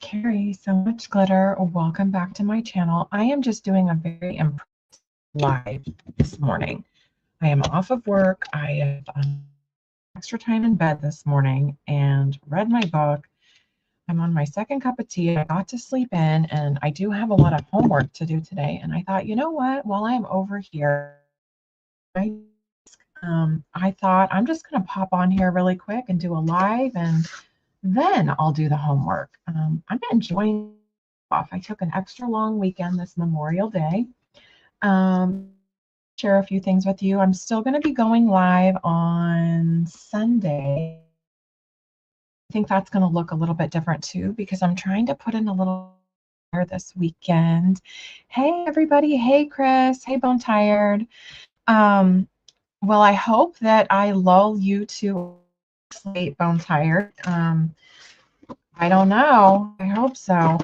Carrie, so much glitter. Welcome back to my channel. I am just doing a very impressive live this morning. I am off of work. I have extra time in bed this morning and read my book. I'm on my second cup of tea. I got to sleep in, and I do have a lot of homework to do today. And I thought, you know what? While I'm over here, I thought I'm just going to pop on here really quick and do a live, and then I'll do the homework. I'm enjoying off. I took an extra long weekend this Memorial Day. Share a few things with you. I'm still going to be going live on Sunday. I think that's going to look a little bit different too, because I'm trying to put in a little this weekend. Hey everybody. Hey Chris. Hey Bone Tired. Well, I hope that I lull you to sleep, Bone Tired. I don't know. I hope so.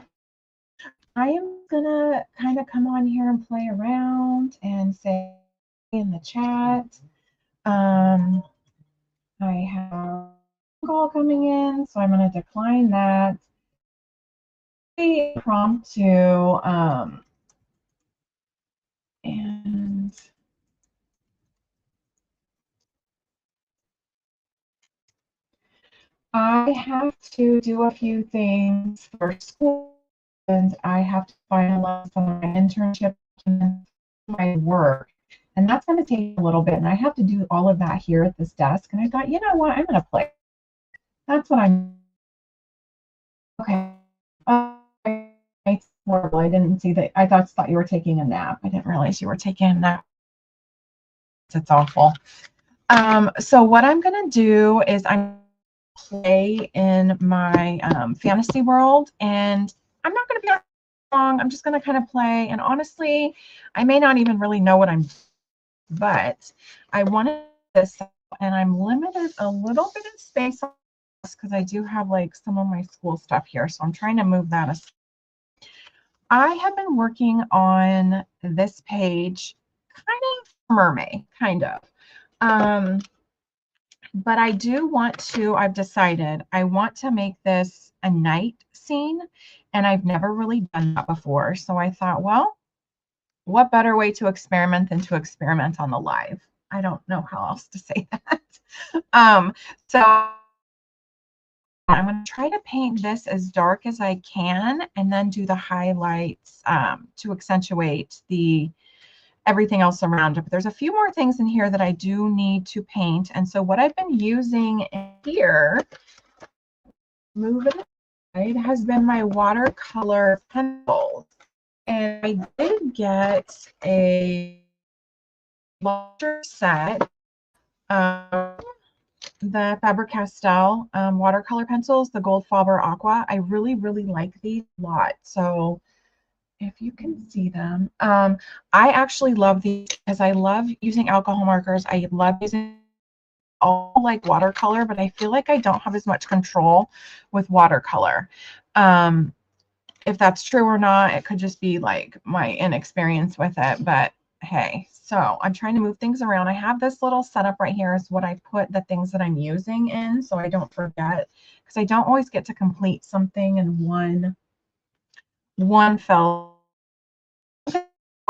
I am gonna kind of come on here and play around and say in the chat. I have a call coming in, so I'm gonna decline that. Impromptu, and I have to do a few things for school, and I have to finalize some of my internship and my work. And that's going to take a little bit. And I have to do all of that here at this desk. And I thought, you know what? I'm going to play. That's what I'm. Okay. It's horrible. I didn't see that. I thought you were taking a nap. I didn't realize you were taking a nap. It's awful. So what I'm going to do is I'm play in my fantasy world, and I'm not going to be long. I'm just going to kind of play, and honestly, I may not even really know what I'm doing, but I wanted this, and I'm limited a little bit in space because I do have like some of my school stuff here, so I'm trying to move that aside. I have been working on this page kind of mermaid, kind of. But I do want to, I've decided I want to make this a night scene, and I've never really done that before. So I thought, well, what better way to experiment than to experiment on the live? I don't know how else to say that. So I'm going to try to paint this as dark as I can, and then do the highlights to accentuate the everything else around it. But there's a few more things in here that I do need to paint. And so what I've been using here, move it aside, has been my watercolor pencils. And I did get a larger set of the Faber-Castell watercolor pencils, the Goldfaber Aqua. I really, really like these a lot. So if you can see them, I actually love these because I love using alcohol markers. I love using all like watercolor, but I feel like I don't have as much control with watercolor. If that's true or not, it could just be like my inexperience with it, but hey. So I'm trying to move things around. I have this little setup right here is what I put the things that I'm using in, so I don't forget, because I don't always get to complete something in one fell.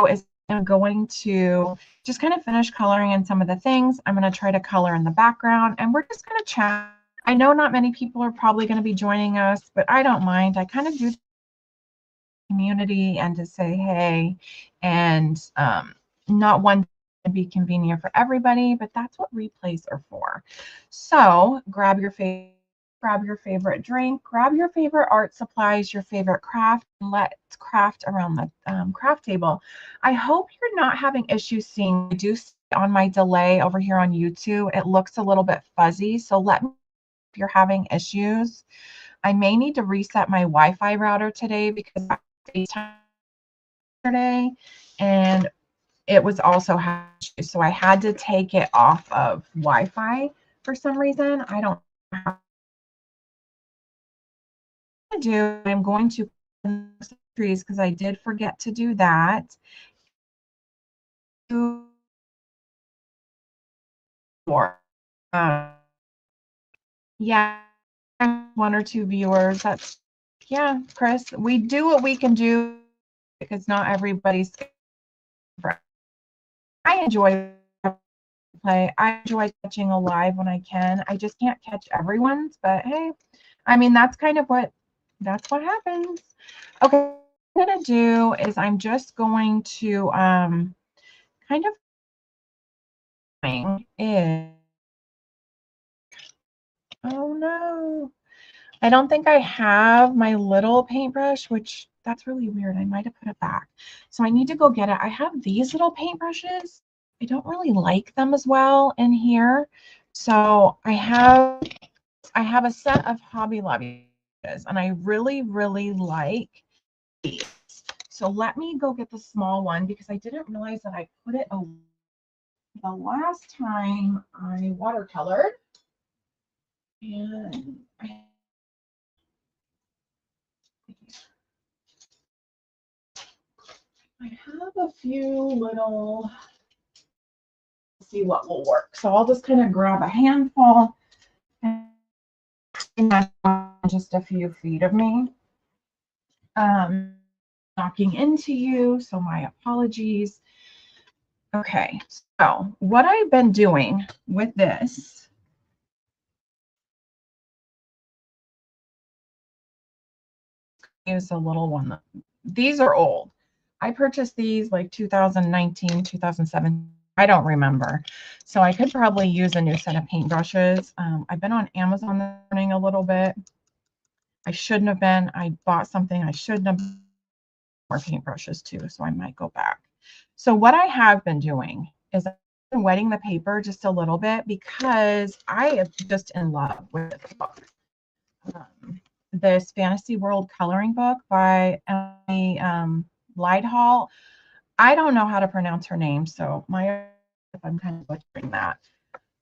Is I'm going to just kind of finish coloring in some of the things. I'm going to try to color in the background, and we're just going to chat. I know not many people are probably going to be joining us, but I don't mind. I kind of do community and to say hey, and not one to be convenient for everybody, but that's what replays are for. So grab your favorite drink, grab your favorite art supplies, your favorite craft, and let's craft around the craft table. I hope you're not having issues seeing. I do see on my delay over here on YouTube, it looks a little bit fuzzy, so let me know if you're having issues. I may need to reset my Wi-Fi router today because I FaceTime yesterday, and it was also having issues, so I had to take it off of Wi-Fi for some reason. I don't know how to do. I'm going to trees because I did forget to do that. Yeah, one or two viewers. That's yeah, Chris, we do what we can do because not everybody's. I enjoy play. I enjoy catching a live when I can. I just can't catch everyone's, but hey, I mean, that's what happens. Okay, what I'm gonna do is I'm just going to kind of is, oh no, I don't think I have my little paintbrush, which that's really weird. I might have put it back. So I need to go get it. I have these little paintbrushes. I don't really like them as well in here. So I have a set of Hobby Lobby and I really, really like these. So let me go get the small one because I didn't realize that I put it away the last time I watercolored. And I have a few little, see what will work. So I'll just kind of grab a handful and just a few feet of me. Knocking into you, so my apologies. Okay, so what I've been doing with this is a little one. These are old. I purchased these like 2019, 2007. I don't remember. So I could probably use a new set of paintbrushes. I've been on Amazon this morning a little bit. I shouldn't have been. I bought something I shouldn't have. More paintbrushes too, so I might go back. So what I have been doing is I've been wetting the paper just a little bit because I am just in love with this book. This Fantasy World coloring book by Emily Lydhall. I don't know how to pronounce her name, so I'm kind of butchering that.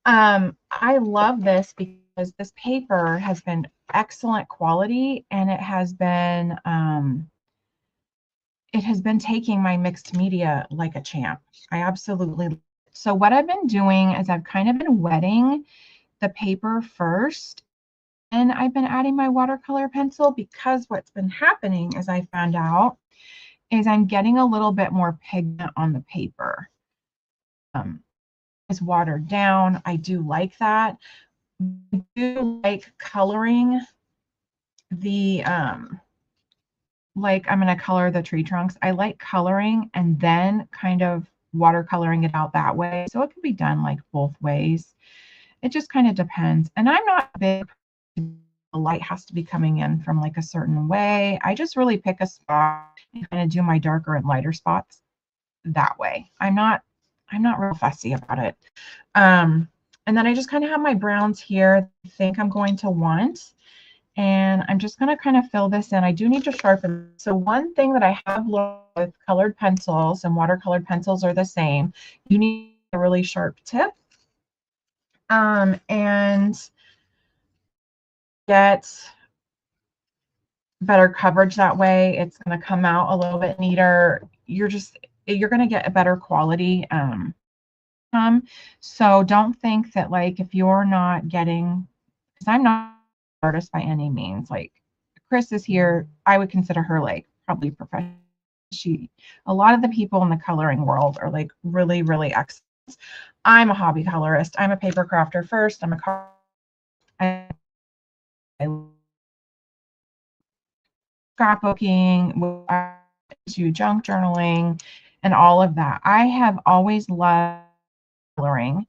I love this because this paper has been excellent quality and it has been taking my mixed media like a champ. I absolutely. So what I've been doing is I've kind of been wetting the paper first and I've been adding my watercolor pencil because what's been happening, as I found out, is I'm getting a little bit more pigment on the paper. It's watered down. I do like that. I do like coloring the like I'm going to color the tree trunks. I like coloring and then kind of watercoloring it out that way. So it can be done like both ways. It just kind of depends. And I'm not big. The light has to be coming in from like a certain way. I just really pick a spot and kind of do my darker and lighter spots that way. I'm not real fussy about it. And then I just kind of have my browns here. I think I'm going to want. And I'm just going to kind of fill this in. I do need to sharpen. So one thing that I have learned with colored pencils and watercolored pencils are the same. You need a really sharp tip. And get better coverage that way. It's going to come out a little bit neater. You're going to get a better quality. So don't think that like if you're not getting, because I'm not an artist by any means. Like Chris is here, I would consider her like probably professional. A lot of the people in the coloring world are like really, really excellent. I'm a hobby colorist. I'm a paper crafter first. I scrapbooking, I do junk journaling, and all of that. I have always loved coloring.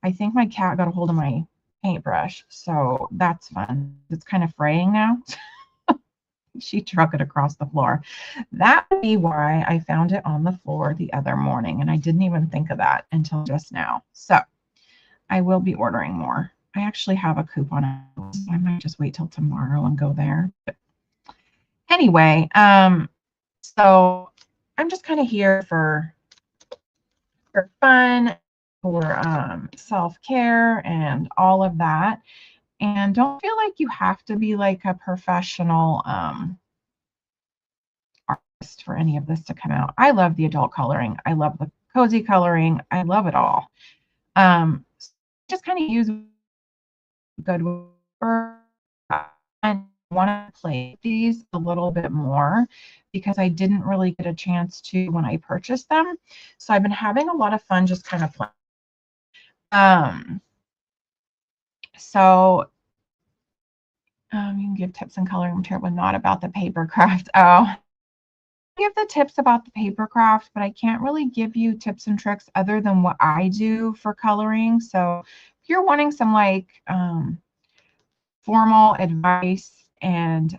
I think my cat got a hold of my paintbrush, so that's fun. It's kind of fraying now. She trucked it across the floor. That would be why I found it on the floor the other morning, and I didn't even think of that until just now. So I will be ordering more. I actually have a coupon. So I might just wait till tomorrow and go there. But anyway, so I'm just kind of here for fun, for self-care and all of that. And don't feel like you have to be like a professional artist for any of this to come out. I love the adult coloring. I love the cozy coloring. I love it all. Just kind of use good and want to play with these a little bit more because I didn't really get a chance to when I purchased them. So I've been having a lot of fun just kind of playing. So you can give tips on coloring material, but not about the paper craft. Oh, I give the tips about the paper craft, but I can't really give you tips and tricks other than what I do for coloring. So if you're wanting some like formal advice and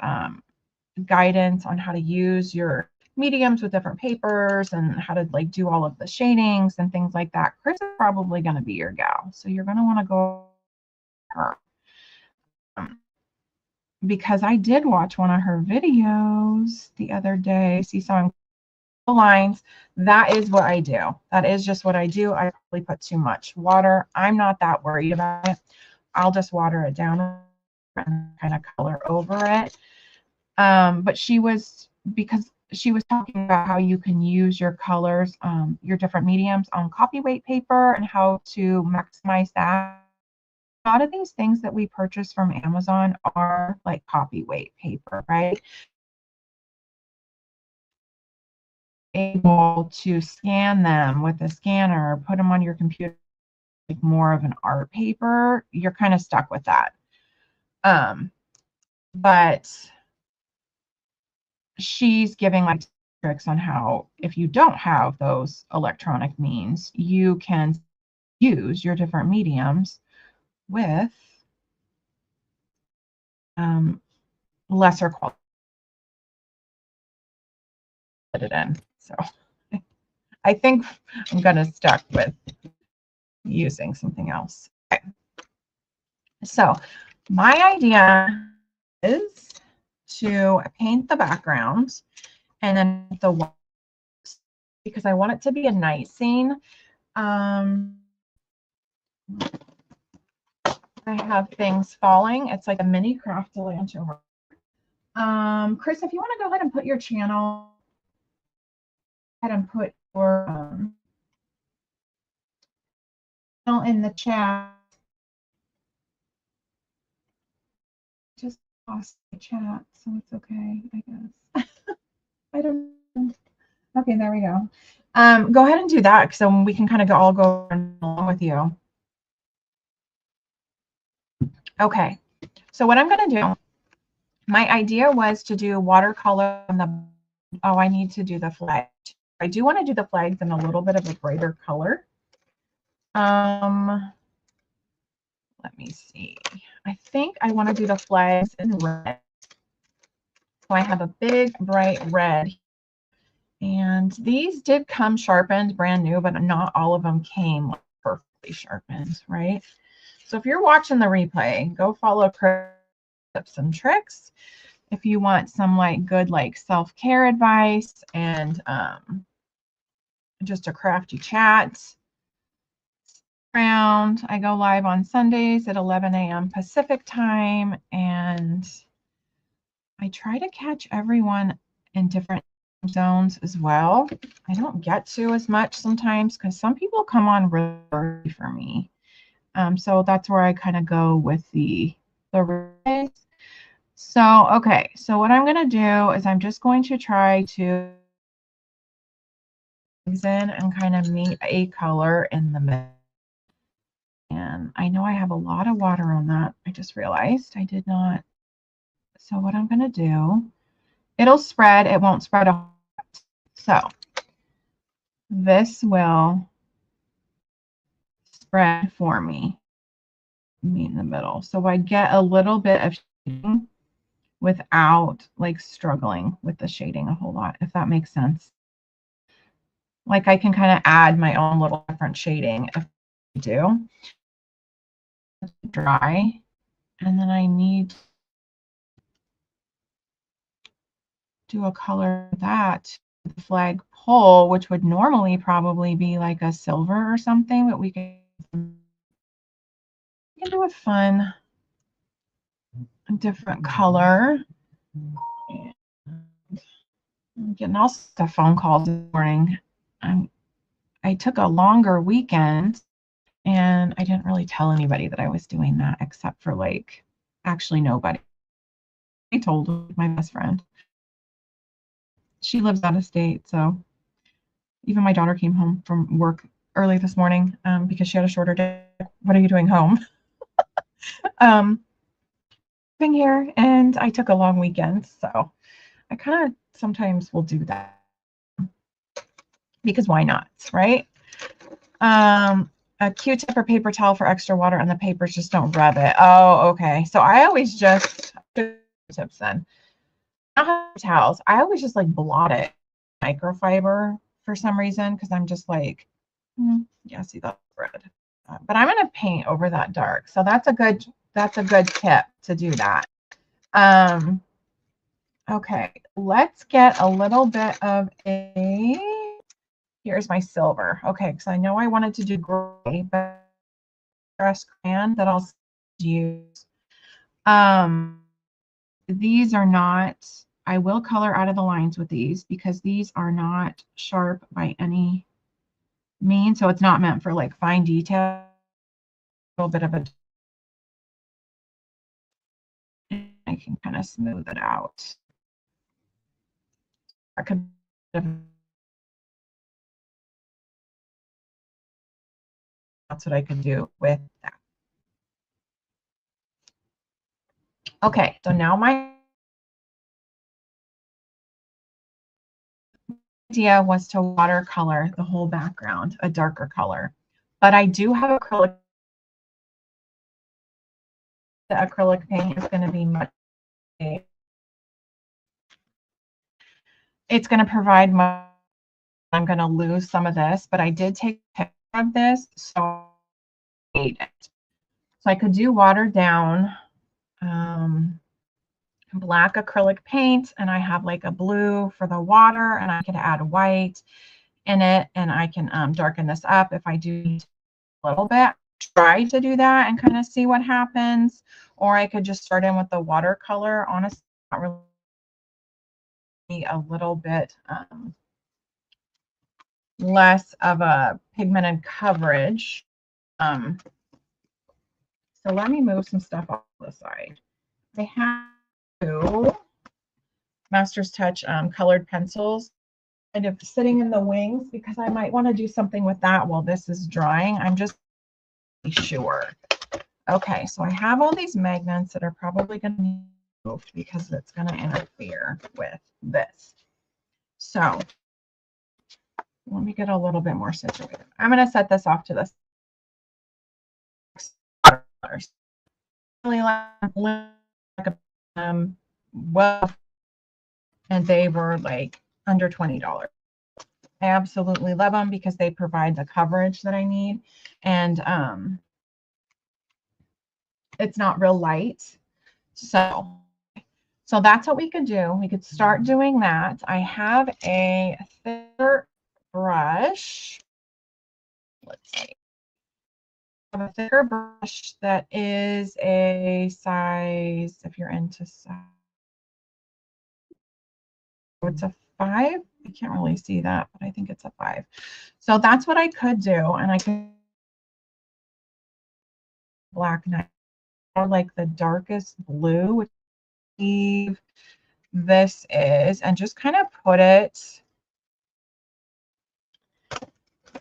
guidance on how to use your mediums with different papers and how to like do all of the shadings and things like that, Chris is probably going to be your gal. So you're going to want to go her. Because I did watch one of her videos the other day. See some lines. That is what I do. That is just what I do. I probably put too much water. I'm not that worried about it. I'll just water it down and kind of color over it. But because she was talking about how you can use your colors, your different mediums on copyweight paper and how to maximize that. A lot of these things that we purchase from Amazon are like copyweight paper, right? Able to scan them with a scanner, put them on your computer, like more of an art paper, you're kind of stuck with that. But she's giving like tricks on how, if you don't have those electronic means, you can use your different mediums with lesser quality in. So I think I'm going to stuck with using something else. Okay. So my idea is to paint the background and then the walls because I want it to be a night scene. I have things falling. It's like a mini craft lunch over. Chris, if you want to go ahead and put your channel, and put your in the chat. Just lost the chat, so it's okay, I guess. I don't know. Okay, there we go. Go ahead and do that so we can kind of all go along with you. Okay, so what I'm going to do, my idea was to do watercolor on the, oh, I need to do the flag. I do want to do the flags in a little bit of a brighter color. Let me see. I think I want to do the flags in red. So I have a big bright red. And these did come sharpened, brand new, but not all of them came perfectly sharpened, right? So if you're watching the replay, go follow Chris tips and tricks. If you want some like good like self-care advice and just a crafty chat. I go live on Sundays at 11 a.m. Pacific time, and I try to catch everyone in different zones as well. I don't get to as much sometimes because some people come on really early for me. So that's where I kind of go with the replays. So, okay, so what I'm going to do is I'm just going to try to in and kind of meet a color in the middle. And I know I have a lot of water on that. I just realized I did not. So what I'm going to do, it'll spread. It won't spread a lot. So this will spread for me in the middle. So I get a little bit of shading without like struggling with the shading a whole lot, if that makes sense. Like I can kind of add my own little different shading if I do. Dry. And then I need to do a color that the flag pole, which would normally probably be like a silver or something, but we can do a fun, different color. I'm getting all the phone calls this morning. I took a longer weekend and I didn't really tell anybody that I was doing that except for like actually nobody. I told my best friend. She lives out of state, so even my daughter came home from work early this morning because she had a shorter day. What are you doing home? Being here, and I took a long weekend, so I kind of sometimes will do that because why not, right? A Q-tip or paper towel for extra water and the papers just don't rub it. Oh, okay. So I always just tips then. I don't have towels. I always just like blot it microfiber for some reason because I'm just like, yeah, see that's red. But I'm gonna paint over that dark. So that's a good tip to do that. Okay, let's get a little bit of here's my silver. Okay, because I know I wanted to do gray, but crayon that I'll use. These are not, I will color out of the lines with these because these are not sharp by any means. So it's not meant for like fine detail. A little bit of a, I can kind of smooth it out. I could, that's what I can do with that. Okay, so now my idea was to watercolor the whole background, a darker color. But I do have acrylic. The acrylic paint is going to be much. It's going to provide my. I'm going to lose some of this, but I did take a picture of this, so I could do watered down black acrylic paint, and I have like a blue for the water, and I could add white in it, and I can darken this up if I do a little bit. Try to do that and kind of see what happens, or I could just start in with the watercolor. Honestly, not really a little bit less of a pigmented coverage. So let me move some stuff off the side. I have two Master's Touch colored pencils kind of sitting in the wings because I might want to do something with that while this is drying. I'm just sure. Okay, so I have all these magnets that are probably going to be moved because it's going to interfere with this. So let me get a little bit more situated. I'm going to set this off to this. Really like well, and they were like under $20. I absolutely love them because they provide the coverage that I need, and it's not real light. So that's what we could do. We could start doing that. I have a thicker brush. Let's see. I have a thicker brush that is a size, if you're into size, it's a 5. I can't really see that, but I think it's a 5. So that's what I could do, and I could black knife or like the darkest blue, which this is, and just kind of put it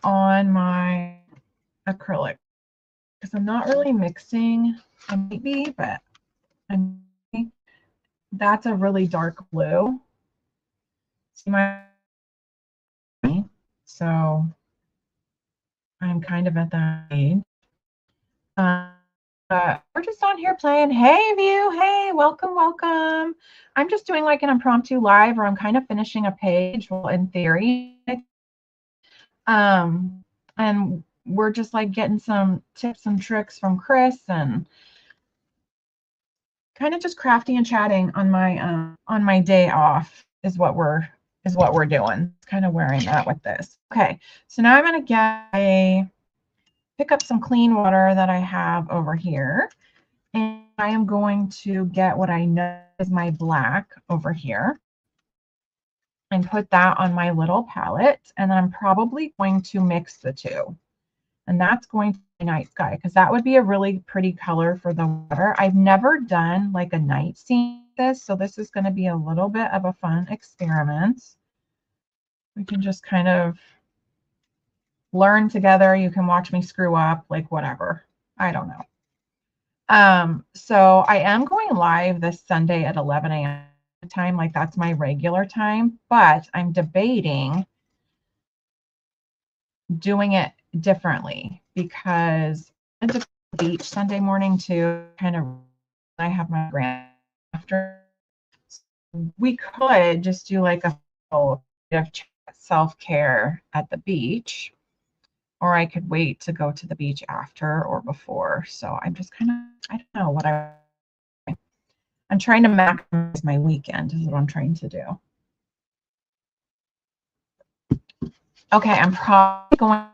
on my acrylic because I'm not really mixing. I might be, but that's a really dark blue. See my, so I'm kind of at that age. We're just on here playing. Hey, View. Hey, welcome, welcome. I'm just doing like an impromptu live, or I'm kind of finishing a page. Well, in theory, and we're just like getting some tips and tricks from Chris, and kind of just crafting and chatting on my day off is what we're doing. Kind of where I'm at with this. Okay, so now I'm gonna pick up some clean water that I have over here, and I am going to get what I know is my black over here and put that on my little palette, and I'm probably going to mix the two, and that's going to be night sky because that would be a really pretty color for the water. I've never done like a night scene this. So this is going to be a little bit of a fun experiment. We can just kind of learn together. You can watch me screw up, like whatever. I don't know. So I am going live this Sunday at 11 a.m. time, like that's my regular time, but I'm debating doing it differently because it's a beach Sunday morning too. Kind of, I have my grand after. We could just do like a whole bit of self-care at the beach, or I could wait to go to the beach after or before. So I'm just kind of, I don't know what I'm trying to maximize my weekend is what I'm trying to do. Okay, I'm probably going a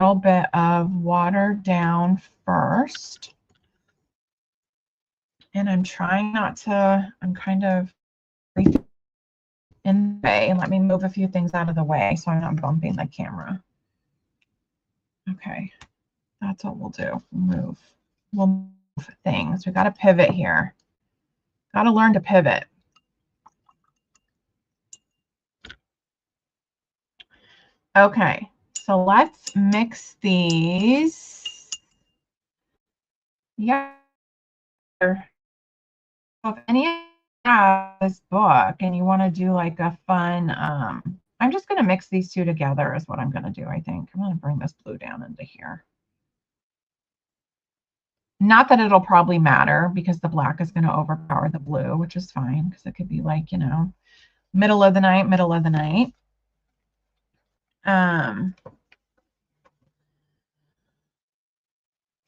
little bit of water down first. And I'm trying not to, I'm kind of in the way. Let me move a few things out of the way so I'm not bumping the camera. Okay, that's what we'll do. We'll move things. We got to pivot here. Got to learn to pivot. Okay, so let's mix these. Yeah. If any of this book and you want to do like a fun, I'm just going to mix these two together is what I'm going to do, I think. I'm going to bring this blue down into here. Not that it'll probably matter because the black is going to overpower the blue, which is fine because it could be like, you know, middle of the night.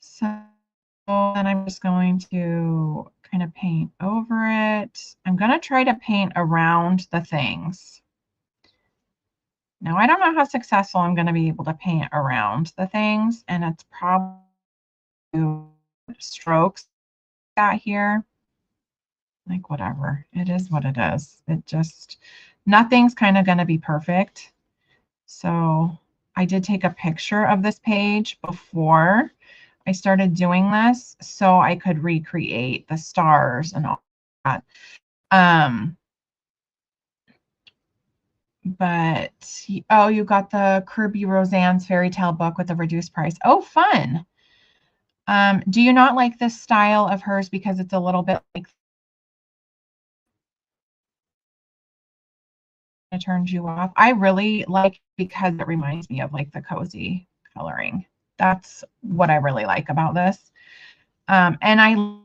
So then I'm just going to kind of paint over it. I'm going to try to paint around the things. Now, I don't know how successful I'm going to be able to paint around the things, and it's probably strokes got here. Like, whatever. It is what it is. It just, nothing's kind of going to be perfect. So I did take a picture of this page before I started doing this so I could recreate the stars and all that. But, oh, you got the Kirby Roseanne's fairy tale book with a reduced price. Oh, fun. Do you not like this style of hers because it's a little bit like it turns you off? I really like because it reminds me of like the cozy coloring. That's what I really like about this. And I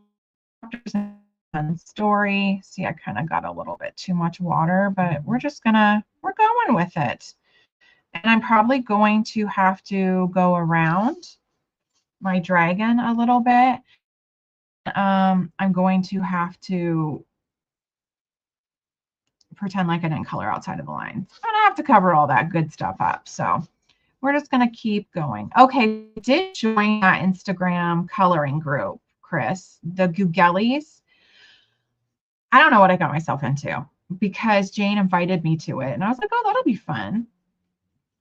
story. See, I kind of got a little bit too much water, but we're going with it. And I'm probably going to have to go around my dragon a little bit. I'm going to have to pretend like I didn't color outside of the lines. I'm gonna have to cover all that good stuff up. So we're just gonna keep going. Okay, did join that Instagram coloring group, Chris, the Googellies. I don't know what I got myself into because Jane invited me to it and I was like, oh, that'll be fun.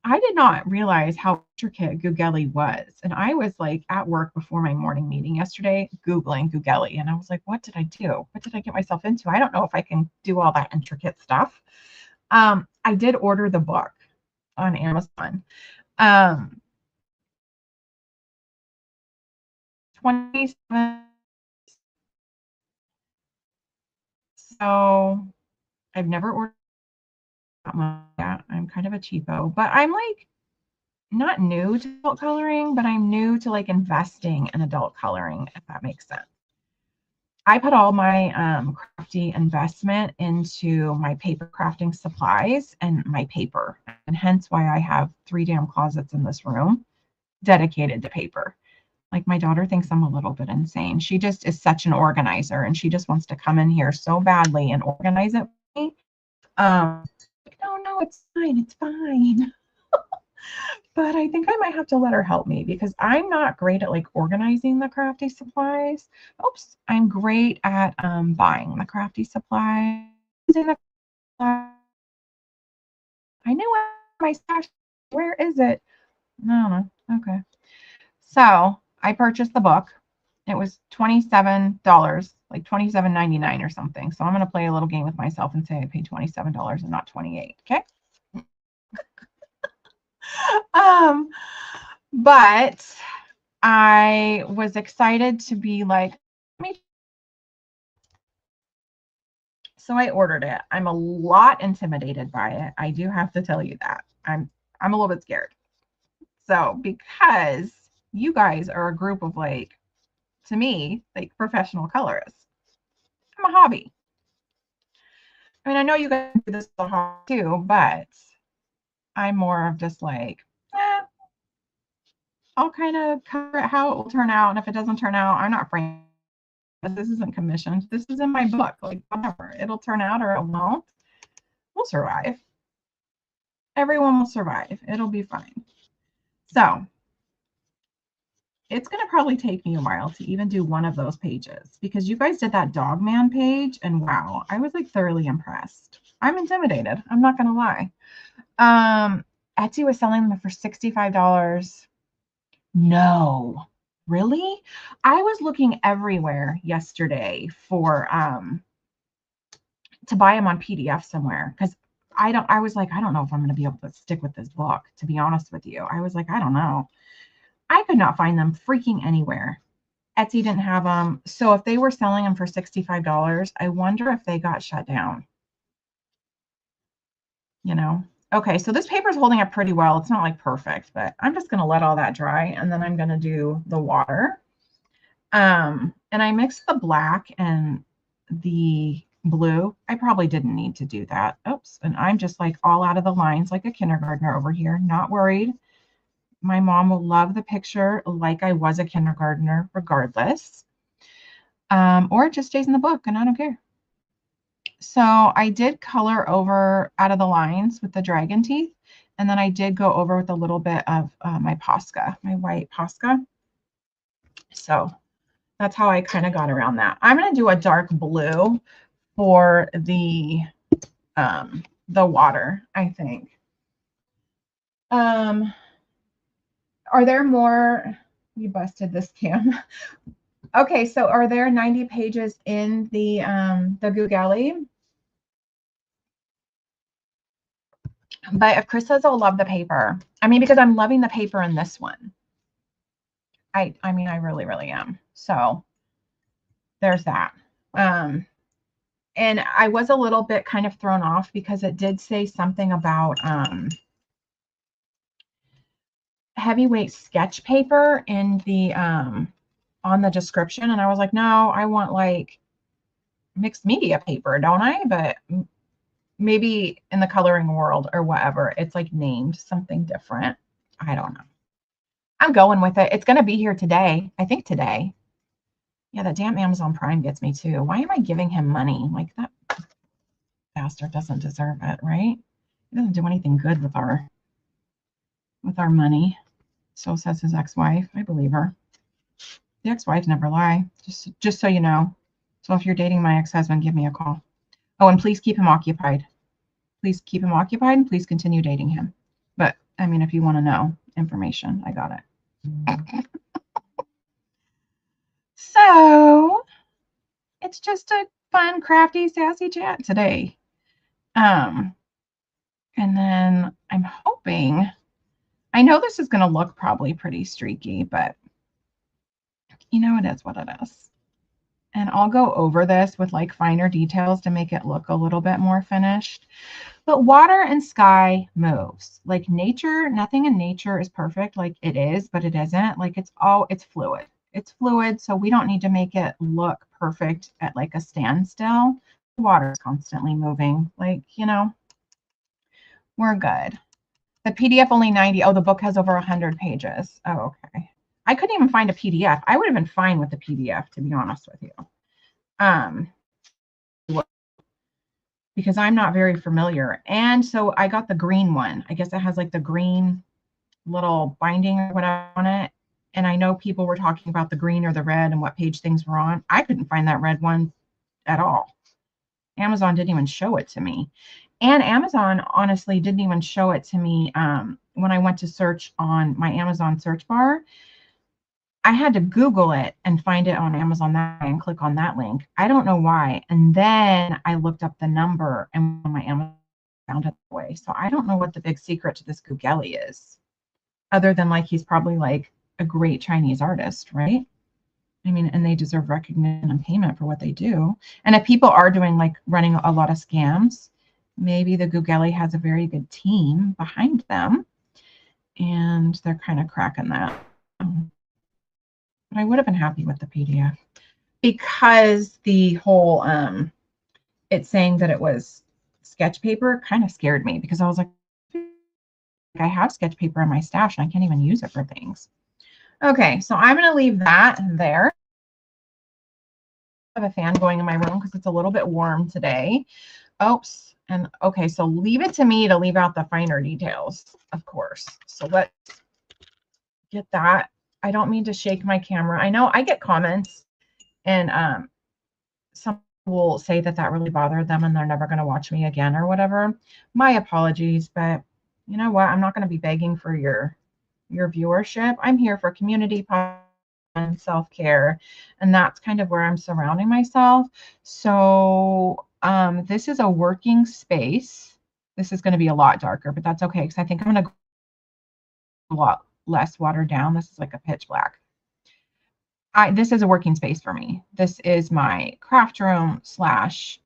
I did not realize how intricate Googelli was. And I was like at work before my morning meeting yesterday, Googling Googelli. And I was like, what did I do? What did I get myself into? I don't know if I can do all that intricate stuff. I did order the book on Amazon. 27. So I've never ordered that much. I'm kind of a cheapo, but I'm like not new to adult coloring, but I'm new to like investing in adult coloring, if that makes sense. I put all my crafty investment into my paper crafting supplies and my paper, and hence why I have 3 damn closets in this room dedicated to paper. Like my daughter thinks I'm a little bit insane. She just is such an organizer and she just wants to come in here so badly and organize it for me. No, it's fine. It's fine. But I think I might have to let her help me because I'm not great at like organizing the crafty supplies. Oops, I'm great at buying the crafty supplies. I knew my stash. Where is it? No. Okay. So I purchased the book It was $27, like $27.99 or something. So I'm going to play a little game with myself and say I paid $27 and not $28. Okay. But I was excited to be like, so I ordered it. I'm a lot intimidated by it. I do have to tell you that. I'm a little bit scared. So because you guys are a group of like, to me, like professional colorists. I'm a hobby. I mean, I know you guys do this a hobby too, but I'm more of just like, I'll kind of cover it how it will turn out. And if it doesn't turn out, I'm not afraid. This isn't commissioned. This is in my book. Like, whatever. It'll turn out or it won't. We'll survive. Everyone will survive. It'll be fine. So it's going to probably take me a while to even do one of those pages because you guys did that Dog Man page. And wow, I was like thoroughly impressed. I'm intimidated. I'm not going to lie. Etsy was selling them for $65. No, really? I was looking everywhere yesterday for to buy them on PDF somewhere because I was like, I don't know if I'm going to be able to stick with this book, to be honest with you. I was like, I don't know. I could not find them freaking anywhere. Etsy didn't have them. So if they were selling them for $65, I wonder if they got shut down. You know? Okay, so this paper is holding up pretty well. It's not like perfect, but I'm just going to let all that dry and then I'm going to do the water. And I mixed the black and the blue. I probably didn't need to do that. Oops. And I'm just like all out of the lines like a kindergartner over here. Not worried. My mom will love the picture like I was a kindergartner regardless. Or it just stays in the book and I don't care. So I did color over out of the lines with the dragon teeth. And then I did go over with a little bit of my Posca, my white Posca. So that's how I kind of got around that. I'm going to do a dark blue for the water, I think. Are there more? You busted this, Kim. Okay, so are there 90 pages in the Googelli? But if Chris says I'll love the paper, I mean, because I'm loving the paper in this one. I mean, I really, really am. So there's that. And I was a little bit kind of thrown off because it did say something about heavyweight sketch paper in the on the description. And I was like, no, I want like mixed media paper, don't I? But maybe in the coloring world or whatever, it's like named something different. I don't know. I'm going with it. It's going to be here today. I think today. Yeah, that damn Amazon Prime gets me too. Why am I giving him money? Like that bastard doesn't deserve it, right? He doesn't do anything good with our money. So says his ex-wife. I believe her. The ex-wives never lie. Just so you know. So if you're dating my ex-husband, give me a call. Oh, and please keep him occupied. Please keep him occupied and please continue dating him. But I mean, if you want to know information, I got it. So it's just a fun, crafty, sassy chat today. And then I'm hoping, I know this is going to look probably pretty streaky, but you know, it is what it is. And I'll go over this with like finer details to make it look a little bit more finished. But water and sky moves. Like nature, nothing in nature is perfect. Like it is, but it isn't. Like it's fluid. It's fluid, so we don't need to make it look perfect at like a standstill. The water is constantly moving. Like, you know, we're good. The PDF only 90. Oh, the book has over 100 pages. Oh, okay. I couldn't even find a PDF. I would have been fine with the PDF, to be honest with you. Because I'm not very familiar. And so I got the green one. I guess it has like the green little binding or whatever on it. And I know people were talking about the green or the red and what page things were on. I couldn't find that red one at all. Amazon didn't even show it to me. And Amazon honestly didn't even show it to me when I went to search on my Amazon search bar. I had to Google it and find it on Amazon and click on that link. I don't know why. And then I looked up the number and my Amazon found it that way. So I don't know what the big secret to this Googeli is, other than like he's probably like a great Chinese artist, right? I mean, and they deserve recognition and payment for what they do. And if people are doing like running a lot of scams, maybe the Googeli has a very good team behind them and they're kind of cracking that. But I would have been happy with the PDF because the whole it's saying that it was sketch paper kind of scared me because I was like, I have sketch paper in my stash and I can't even use it for things. Okay, so I'm going to leave that there. I have a fan going in my room because it's a little bit warm today. Oops. And okay, so leave it to me to leave out the finer details, of course. So let's get that. I don't mean to shake my camera. I know I get comments and some will say that that really bothered them and they're never going to watch me again or whatever. My apologies, but you know what? I'm not going to be begging for your viewership. I'm here for community and self-care, and that's kind of where I'm surrounding myself. So this is a working space. This is going to be a lot darker, but that's okay because I think I'm going to go a lot less watered down. This is like a pitch black. This is a working space for me. This is my craft room slash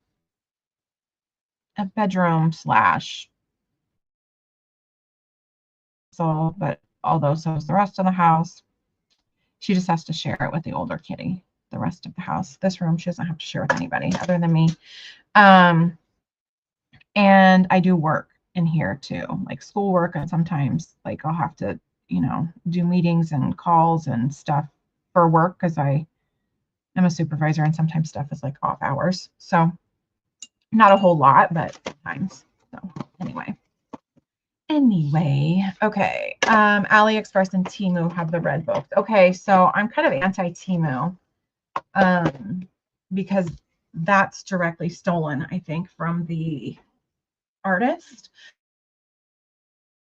a bedroom slash so, but although so is the rest of the house. She just has to share it with the older kitty. The rest of the house, this room, she doesn't have to share with anybody other than me. And I do work in here too, like schoolwork, and sometimes like I'll have to, you know, do meetings and calls and stuff for work because I am a supervisor and sometimes stuff is like off hours. So not a whole lot, but times. So anyway. Okay. AliExpress and Temu have the red books. Okay, so I'm kind of anti-Temu because that's directly stolen, I think, from the artist.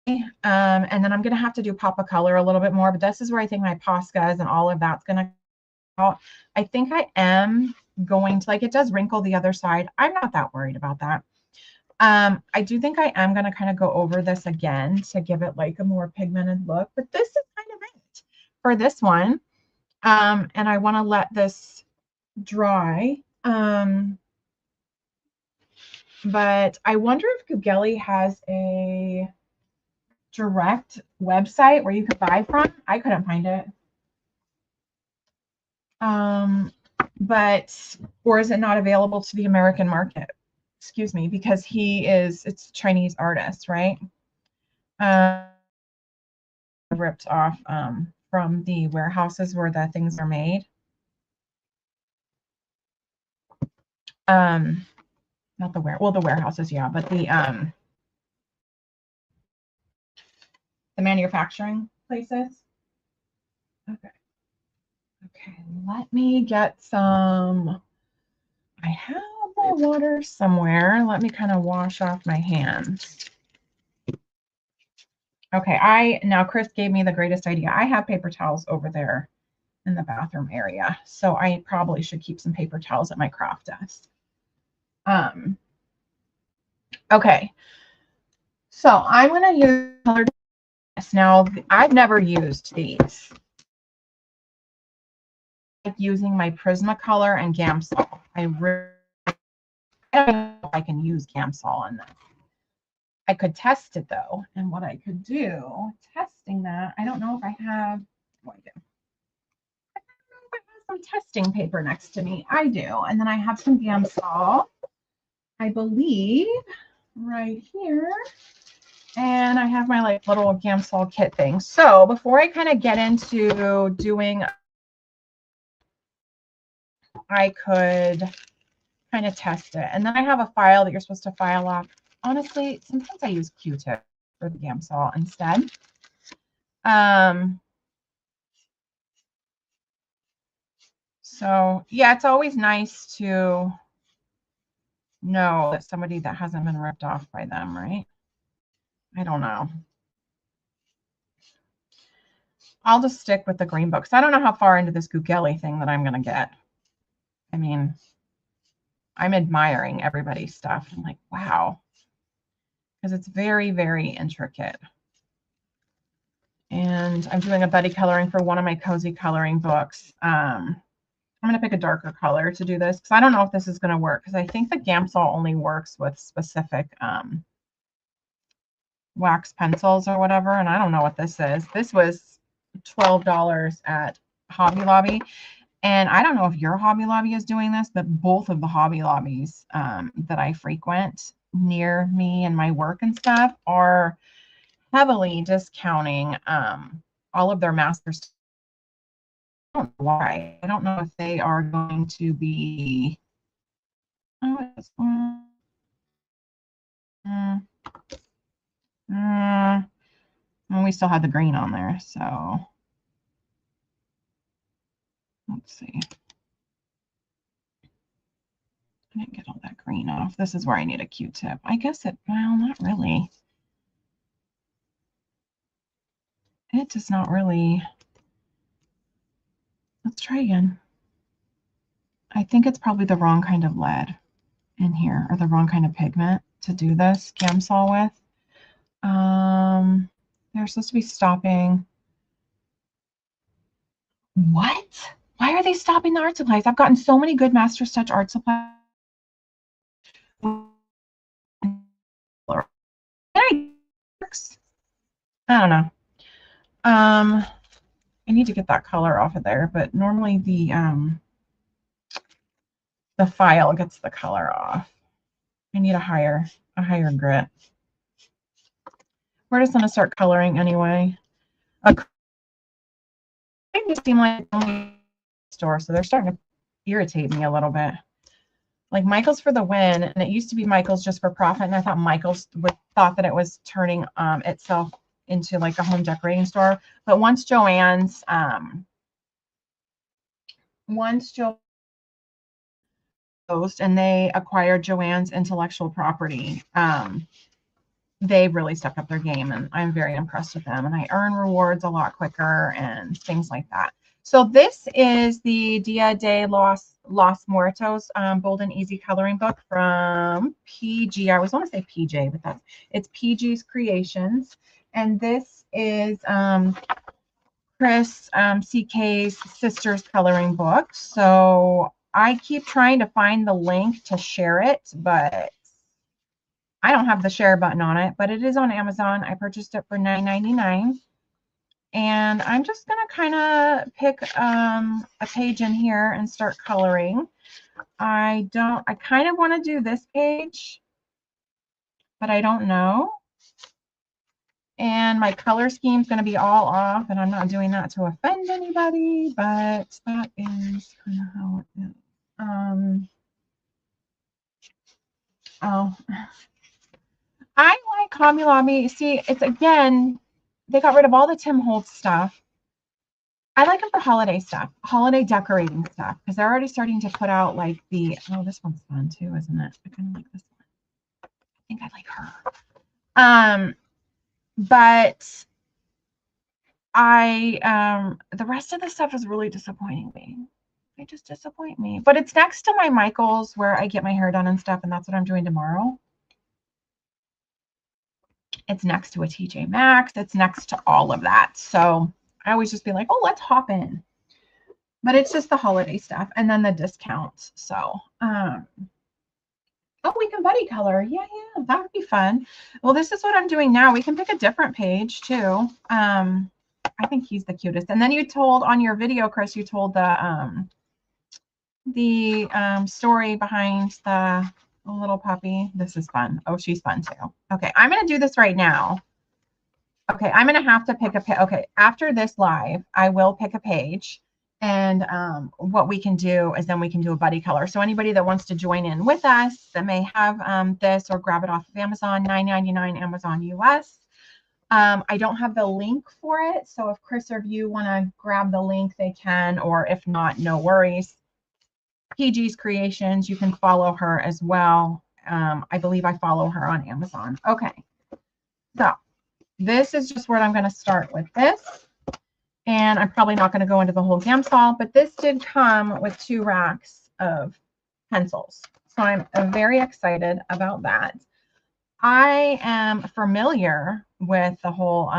And then I'm going to have to do pop of color a little bit more, but this is where I think my Poscas and all of that's going to come out. I think I am going to, like, it does wrinkle the other side. I'm not that worried about that. I do think I am going to kind of go over this again to give it like a more pigmented look, but this is kind of it for this one. And I want to let this dry. But I wonder if Googeli has a direct website where you could buy from. I couldn't find it. But, or is it not available to the American market? Excuse me, because it's a Chinese artist, right? Ripped off from the warehouses where the things are made. Not the the warehouses, yeah, but the manufacturing places. Okay. Okay, let me get some. I have my water somewhere. Let me kind of wash off my hands. Okay, now Chris gave me the greatest idea. I have paper towels over there in the bathroom area, so I probably should keep some paper towels at my craft desk. Okay, so I'm going to use colored. Now, I've never used these. Like using my Prismacolor and Gamsol. I don't know if I can use Gamsol on this. I could test it though, and what I could do, testing that, I don't know if I have, I do. I don't know if I have some testing paper next to me. I do, and then I have some Gamsol, I believe, right here. And I have my like little Gamsol kit thing. So before I kind of get into doing, I could kind of test it. And then I have a file that you're supposed to file off. Honestly, sometimes I use Q-tip for the Gamsol instead. So yeah, it's always nice to know that somebody that hasn't been ripped off by them, right? I don't know. I'll just stick with the green books. I don't know how far into this Googly thing that I'm going to get. I mean, I'm admiring everybody's stuff. I'm like, wow. Because it's very, very intricate. And I'm doing a buddy coloring for one of my cozy coloring books. I'm going to pick a darker color to do this because I don't know if this is going to work, because I think the Gamsol only works with specific wax pencils or whatever, and I don't know what this is. This was $12 at Hobby Lobby, and I don't know if your Hobby Lobby is doing this, but both of the Hobby Lobbies that I frequent near me and my work and stuff are heavily discounting all of their masters. I don't know why. I don't know if they are going to be. Oh, it's, and we still have the green on there, so let's see. I didn't get all that green off. This is where I need a Q-tip. I guess it, well, not really. It does not really. Let's try again. I think it's probably the wrong kind of lead in here, or the wrong kind of pigment to do this Gamsol with. They're supposed to be stopping. What? Why are they stopping the art supplies? I've gotten so many good Master Stitch art supplies. I don't know. I need to get that color off of there, but normally the file gets the color off. I need a higher grit. We're just gonna start coloring anyway. They just seem like a store, so they're starting to irritate me a little bit. Like Michael's for the win, and it used to be Michael's just for profit, and I thought Michael's thought that it was turning itself into like a home decorating store. But once Joann's closed and they acquired Joann's intellectual property, they really stepped up their game, and I'm very impressed with them, and I earn rewards a lot quicker and things like that. So this is the Dia de los Muertos Bold and Easy coloring book from PG. I always want to say PJ, but it's PG's Creations, and this is Chris CK's sister's coloring book. So I keep trying to find the link to share it, but I don't have the share button on it, but it is on Amazon. I purchased it for $9.99. And I'm just going to kind of pick a page in here and start coloring. I kind of want to do this page, but I don't know. And my color scheme is going to be all off, and I'm not doing that to offend anybody, but that is kind of how it is. Oh, I like Hobby Lobby. See, it's again, they got rid of all the Tim Holtz stuff. I like them for holiday stuff, holiday decorating stuff, because they're already starting to put out like the, oh, this one's fun too, isn't it? I kind of like this one. I think I like her. But the rest of the stuff is really disappointing me. They just disappoint me. But it's next to my Michael's where I get my hair done and stuff, and that's what I'm doing tomorrow. It's next to a TJ Maxx. It's next to all of that. So I always just be like, oh, let's hop in. But it's just the holiday stuff and then the discounts. So, oh, we can buddy color. Yeah, that would be fun. Well, this is what I'm doing now. We can pick a different page too. I think he's the cutest. And then you told on your video, Chris, you told the story behind the little puppy. This is fun. Oh, she's fun too. Okay, I'm going to do this right now. Okay, I'm going to have to pick a page. Okay, after this live, I will pick a page. And what we can do is then we can do a buddy color. So anybody that wants to join in with us that may have this or grab it off of Amazon, $9.99 Amazon US. I don't have the link for it. So if Chris or you want to grab the link, they can, or if not, no worries. PG's Creations, you can follow her as well. I believe I follow her on Amazon. Okay, so this is just where I'm going to start with this. And I'm probably not going to go into the whole Gamsol, but this did come with 2 racks of pencils. So I'm very excited about that. I am familiar with the whole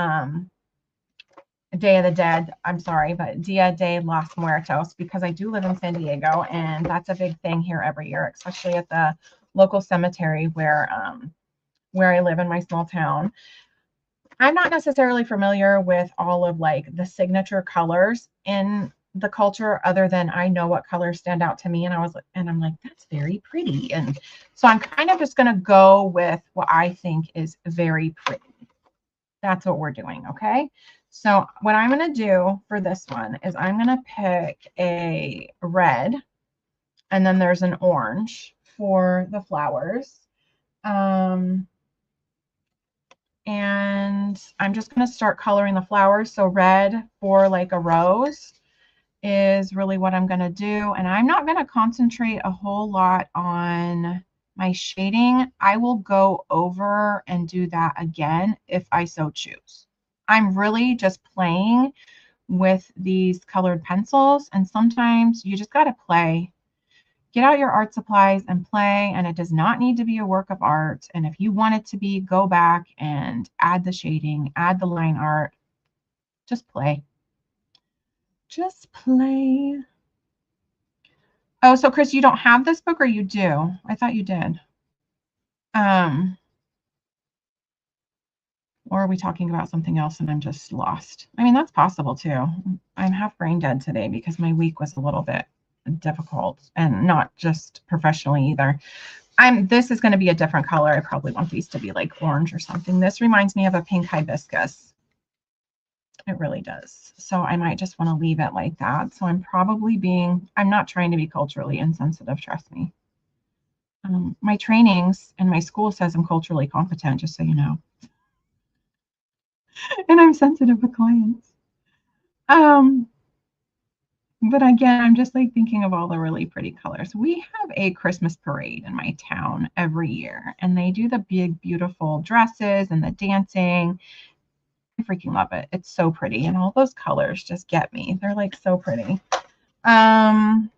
Day of the Dead, I'm sorry, but Dia de los Muertos, because I do live in San Diego, and that's a big thing here every year, especially at the local cemetery where I live in my small town. I'm not necessarily familiar with all of like the signature colors in the culture, other than I know what colors stand out to me, and I'm like, that's very pretty. And so I'm kind of just going to go with what I think is very pretty. That's what we're doing. Okay. So what I'm going to do for this one is I'm going to pick a red, and then there's an orange for the flowers. And I'm just going to start coloring the flowers. So red for like a rose is really what I'm going to do. And I'm not going to concentrate a whole lot on my shading. I will go over and do that again if I so choose. I'm really just playing with these colored pencils, and sometimes you just got to play. Get out your art supplies and play, and it does not need to be a work of art. And if you want it to be, go back and add the shading, add the line art. Just play. Just play. Oh, so Chris, you don't have this book, or you do? I thought you did. Or are we talking about something else and I'm just lost? I mean, that's possible too. I'm half brain dead today because my week was a little bit difficult, and not just professionally either. This is going to be a different color. I probably want these to be like orange or something. This reminds me of a pink hibiscus. It really does. So I might just want to leave it like that. So I'm not trying to be culturally insensitive, trust me. My trainings and my school says I'm culturally competent, just so you know. And I'm sensitive with clients. But again, I'm just like thinking of all the really pretty colors. We have a Christmas parade in my town every year, and they do the big, beautiful dresses and the dancing. I freaking love it. It's so pretty. And all those colors just get me. They're like so pretty. I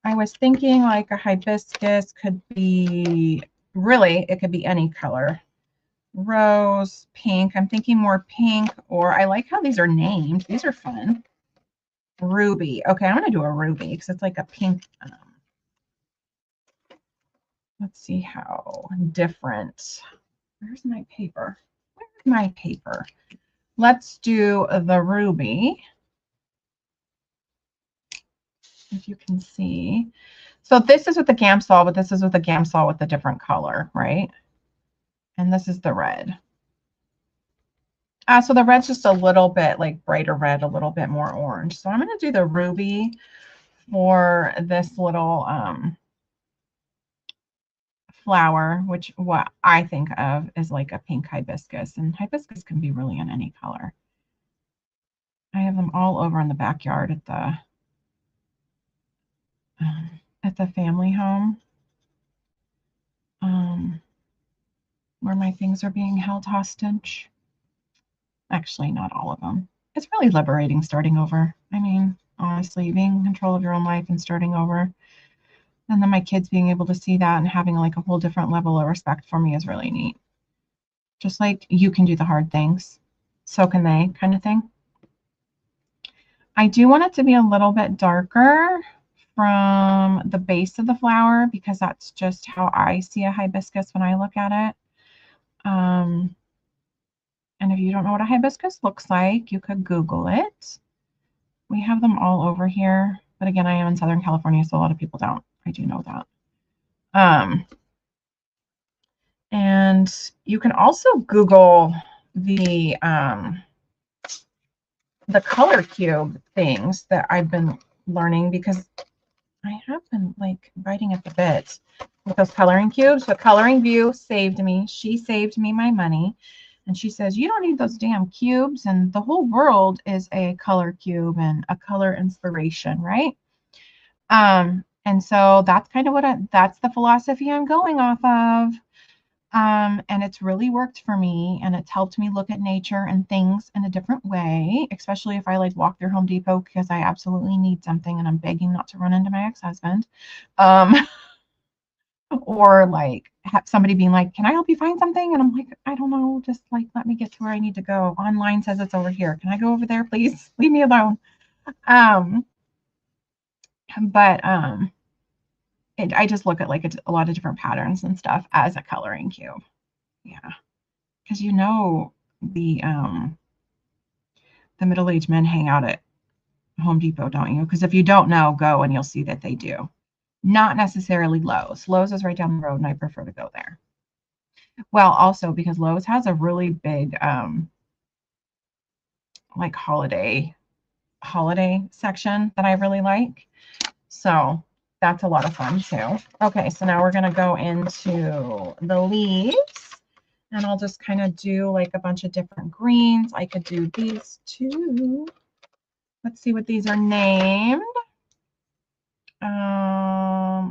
was thinking like a hibiscus could be, really, it could be any color. Rose, pink. I'm thinking more pink, or I like how these are named. These are fun. Ruby. Okay, I'm going to do a ruby because it's like a pink. Let's see how different. Where's my paper? Where's my paper? Let's do the ruby. If you can see. So this is with the Gamsol, but this is with the Gamsol with a different color, right? And this is the red. So the red's just a little bit like brighter red, a little bit more orange. So I'm going to do the ruby for this little flower, which what I think of is like a pink hibiscus. And hibiscus can be really in any color. I have them all over in the backyard at the family home, where my things are being held hostage. Actually, not all of them. It's really liberating starting over. I mean, honestly, being in control of your own life and starting over. And then my kids being able to see that and having like a whole different level of respect for me is really neat. Just like you can do the hard things, so can they, kind of thing. I do want it to be a little bit darker from the base of the flower, because that's just how I see a hibiscus when I look at it. And if you don't know what a hibiscus looks like, you could Google it. We have them all over here. But again, I am in Southern California, so a lot of people don't. I do know that. And you can also Google the color cube things that I've been learning, because I have been like biting at the bit with those coloring cubes. But Coloring View saved me. She saved me my money. And she says, you don't need those damn cubes. And the whole world is a color cube and a color inspiration, right? And so that's kind of that's the philosophy I'm going off of. And it's really worked for me, and it's helped me look at nature and things in a different way, especially if I like walk through Home Depot because I absolutely need something and I'm begging not to run into my ex-husband. Um, or like have somebody being like, "Can I help you find something?" And I'm like, "I don't know, just like let me get to where I need to go. Online says it's over here. Can I go over there, please? Leave me alone." Um, but I just look at like a lot of different patterns and stuff as a coloring cube. Yeah, because the middle-aged men hang out at Home Depot, don't you? Because if you don't know, go and you'll see that they do. Not necessarily Lowe's. Lowe's is right down the road, and I prefer to go there. Well, also because Lowe's has a really big like holiday section that I really like. So that's a lot of fun too. Okay, so now we're gonna go into the leaves, and I'll just kind of do like a bunch of different greens. I could do these two. Let's see what these are named.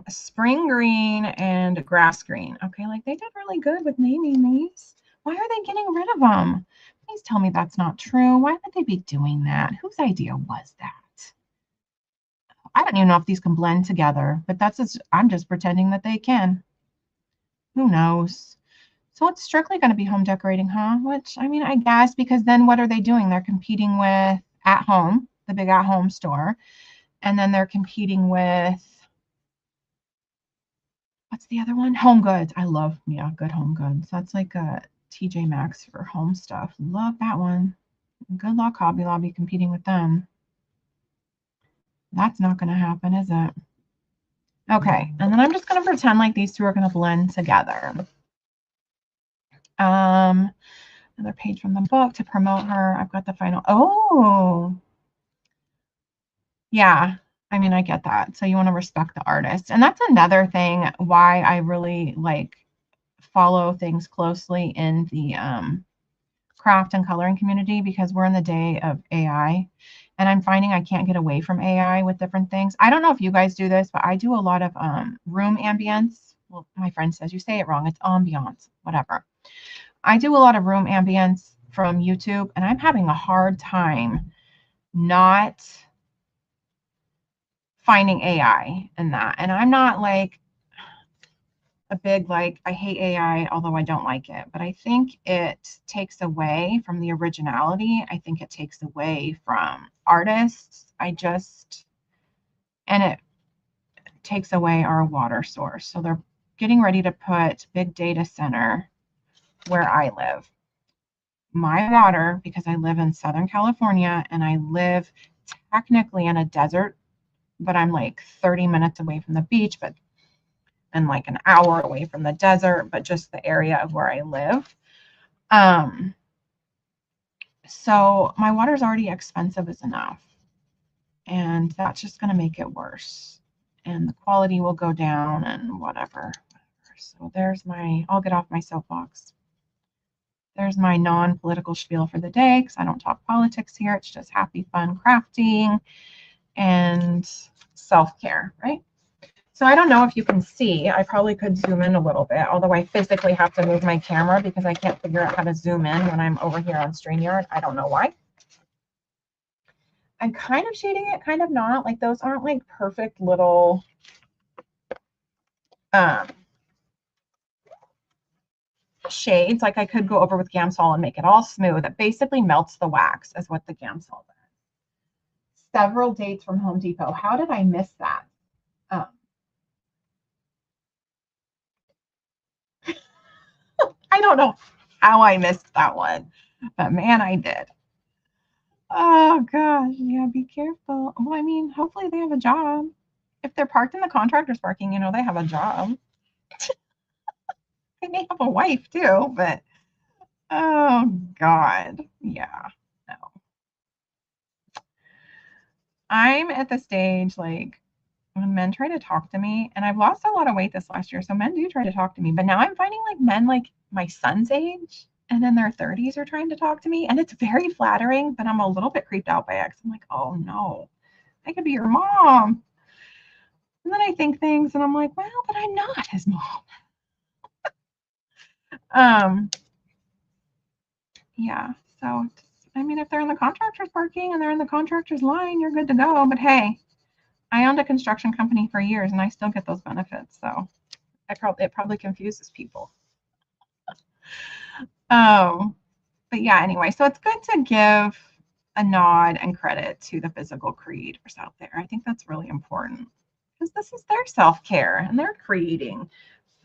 Spring green and grass green. Okay, like they did really good with naming these. Why are they getting rid of them? Please tell me that's not true. Why would they be doing that? Whose idea was that? I don't even know if these can blend together, but I'm just pretending that they can. Who knows? So it's strictly going to be home decorating, huh? Which, I mean, I guess, because then what are they doing? They're competing with At Home, the big At Home store. And then they're competing with, what's the other one? Home Goods. I love, yeah, good Home Goods. That's like a TJ Maxx for home stuff. Love that one. Good luck, Hobby Lobby, competing with them. That's not going to happen, is it? Okay, and then I'm just going to pretend like these two are going to blend together. Another page from the book to promote her. I've got the final. Oh, yeah. I mean, I get that. So you want to respect the artist. And that's another thing why I really like follow things closely in the craft and coloring community, because we're in the day of AI, and I'm finding I can't get away from AI with different things. I don't know if you guys do this, but I do a lot of room ambience. Well, my friend says you say it wrong. It's ambiance, whatever. I do a lot of room ambience from YouTube, and I'm having a hard time not finding AI in that. And I'm not like a big like I hate AI, although I don't like it, but I think it takes away from the originality. I think it takes away from artists. And it takes away our water source. So they're getting ready to put big data center where I live. My water, because I live in Southern California and I live technically in a desert, but I'm like 30 minutes away from the beach, and like an hour away from the desert, but just the area of where I live. So my water is already expensive as enough, and that's just going to make it worse. And the quality will go down and whatever. So I'll get off my soapbox. There's my non-political spiel for the day, because I don't talk politics here. It's just happy, fun crafting and self-care, right? So I don't know if you can see. I probably could zoom in a little bit, although I physically have to move my camera because I can't figure out how to zoom in when I'm over here on StreamYard. I don't know why. I'm kind of shading it, kind of not. Like those aren't like perfect little shades. Like I could go over with Gamsol and make it all smooth. It basically melts the wax is what the Gamsol does. Several dates from Home Depot. How did I miss that? I don't know how I missed that one, but man, I did. Oh gosh, yeah, be careful. Well, I mean, hopefully they have a job. If they're parked in the contractor's parking, they have a job. They may have a wife too, but oh God. Yeah. No. I'm at the stage like when men try to talk to me, and I've lost a lot of weight this last year, so men do try to talk to me, but now I'm finding like men like my son's age and in their 30s are trying to talk to me, and it's very flattering, but I'm a little bit creeped out by it. I'm like, oh no, I could be your mom. And then I think things and I'm like, well, but I'm not his mom. Yeah, so I mean, if they're in the contractor's parking and they're in the contractor's line, you're good to go. But hey, I owned a construction company for years and I still get those benefits. So it probably confuses people. But yeah, anyway, so it's good to give a nod and credit to the physical creators out there. I think that's really important because this is their self-care and they're creating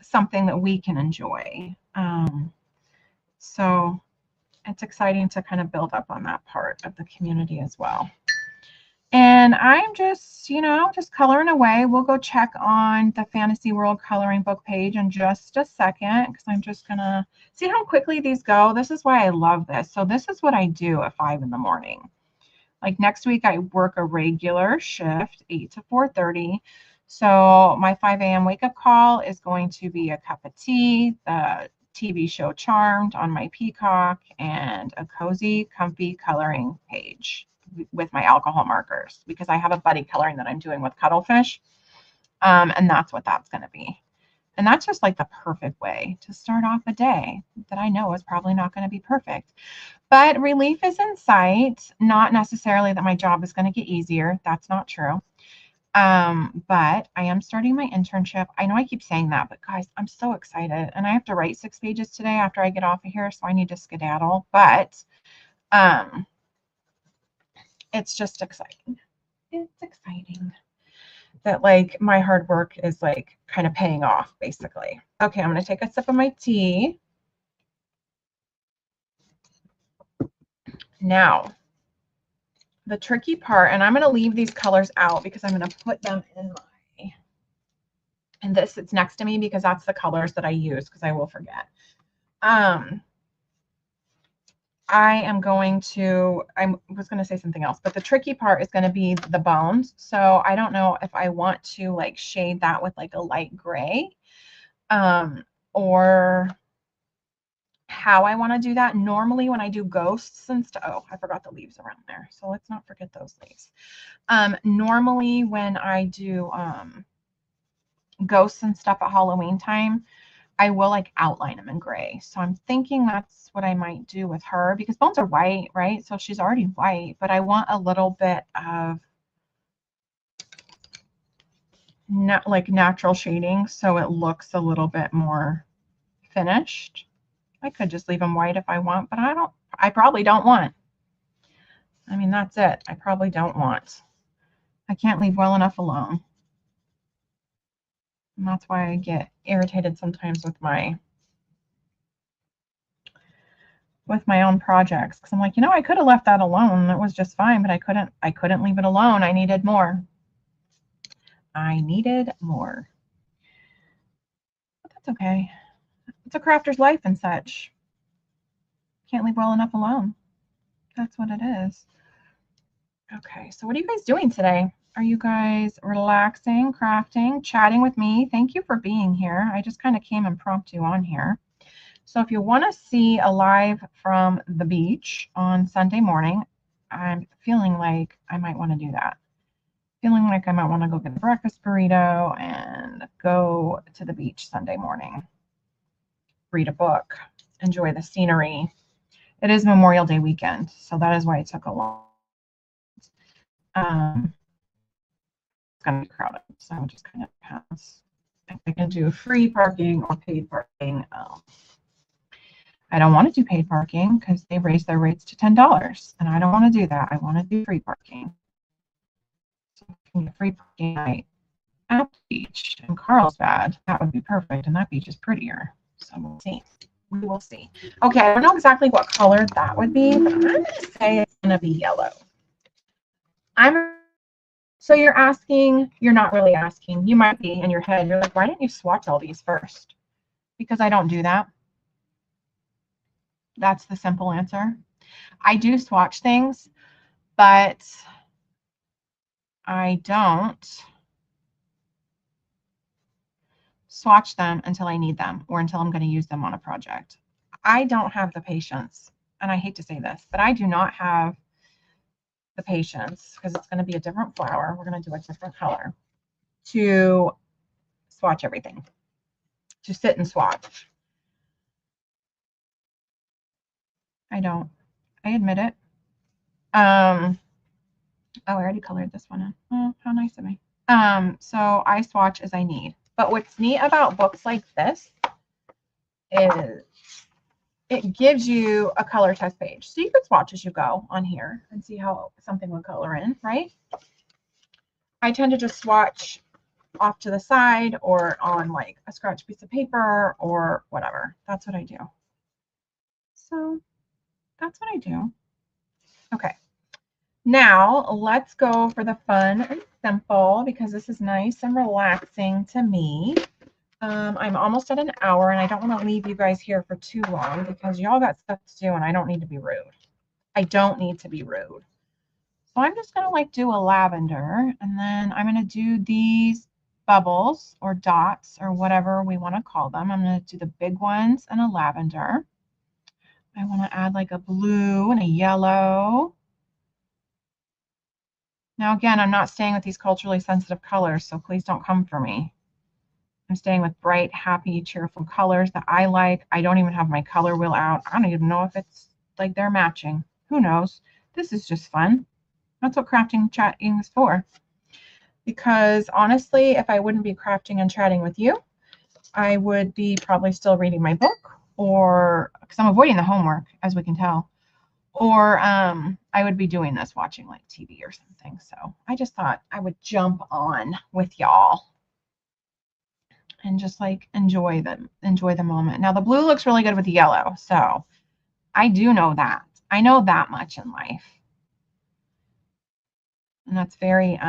something that we can enjoy. So it's exciting to kind of build up on that part of the community as well. And I'm just, just coloring away. We'll go check on the Fantasy World coloring book page in just a second because I'm just going to see how quickly these go. This is why I love this. So this is what I do at 5 in the morning. Like next week, I work a regular shift, 8 to 4:30. So my 5 a.m. wake-up call is going to be a cup of tea, the TV show Charmed on my Peacock, and a cozy, comfy coloring page with my alcohol markers because I have a buddy coloring that I'm doing with Cuttlefish. And that's what that's going to be. And that's just like the perfect way to start off a day that I know is probably not going to be perfect. But relief is in sight. Not necessarily that my job is going to get easier. That's not true. But I am starting my internship. I know I keep saying that, but guys, I'm so excited. And I have to write 6 pages today after I get off of here, so I need to skedaddle. But it's just exciting. It's exciting that like my hard work is like kind of paying off, basically. Okay, I'm going to take a sip of my tea. Now, the tricky part, and I'm going to leave these colors out because I'm going to put them in my, and this it's next to me because that's the colors that I use because I will forget. I was going to say something else, but the tricky part is going to be the bones. So I don't know if I want to like shade that with like a light gray, or how I want to do that. Normally when I do ghosts and stuff, oh, I forgot the leaves around there. So let's not forget those leaves. Normally when I do ghosts and stuff at Halloween time, I will like outline them in gray. So I'm thinking that's what I might do with her because bones are white, right? So she's already white, but I want a little bit of like natural shading so it looks a little bit more finished. I could just leave them white if I want, but I probably don't want. I mean, that's it. I probably don't want. I can't leave well enough alone. And that's why I get irritated sometimes with my own projects because I'm like, I could have left that alone. It was just fine, but I couldn't leave it alone. I needed more. But that's okay. It's a crafter's life and such. Can't leave well enough alone. That's what it is. Okay, so what are you guys doing today? Are you guys relaxing, crafting, chatting with me? Thank you for being here. I just kind of came impromptu on here. So if you want to see a live from the beach on Sunday morning, I'm feeling like I might want to do that. Feeling like I might want to go get a breakfast burrito and go to the beach Sunday morning. Read a book, enjoy the scenery. It is Memorial Day weekend, so that is why it took a long. It's going to be crowded, so it just kind of depends if I can do free parking or paid parking. I don't want to do paid parking because they raised their rates to $10, and I don't want to do that. I want to do free parking. So if I can get free parking at the beach in Carlsbad, that would be perfect, and that beach is prettier. So we'll see. We will see. Okay, I don't know exactly what color that would be, but I'm going to say it's going to be yellow. So you're asking, you're not really asking. You might be in your head. You're like, why didn't you swatch all these first? Because I don't do that. That's the simple answer. I do swatch things, but I don't swatch them until I need them or until I'm going to use them on a project. I don't have the patience, and I hate to say this, but I do not have the patience because it's going to be a different flower. We're going to do a different color to swatch everything, to sit and swatch. I don't. I admit it. Oh, I already colored this one in. Oh, how nice of me. So I swatch as I need. But what's neat about books like this is it gives you a color test page. So you could swatch as you go on here and see how something would color in, right? I tend to just swatch off to the side or on like a scratch piece of paper or whatever. That's what I do. So that's what I do. Okay. Now let's go for the fun and simple because this is nice and relaxing to me. I'm almost at an hour and I don't want to leave you guys here for too long because y'all got stuff to do and I don't need to be rude. I don't need to be rude. So I'm just going to like do a lavender and then I'm going to do these bubbles or dots or whatever we want to call them. I'm going to do the big ones and a lavender. I want to add like a blue and a yellow. Now, again, I'm not staying with these culturally sensitive colors, so please don't come for me. I'm staying with bright, happy, cheerful colors that I like. I don't even have my color wheel out. I don't even know if it's like they're matching. Who knows? This is just fun. That's what crafting chatting is for. Because honestly, if I wouldn't be crafting and chatting with you, I would be probably still reading my book or because I'm avoiding the homework, as we can tell. Or I would be doing this, watching like TV or something. So I just thought I would jump on with y'all and just like enjoy the moment. Now the blue looks really good with the yellow, so I do know that. I know that much in life. And that's very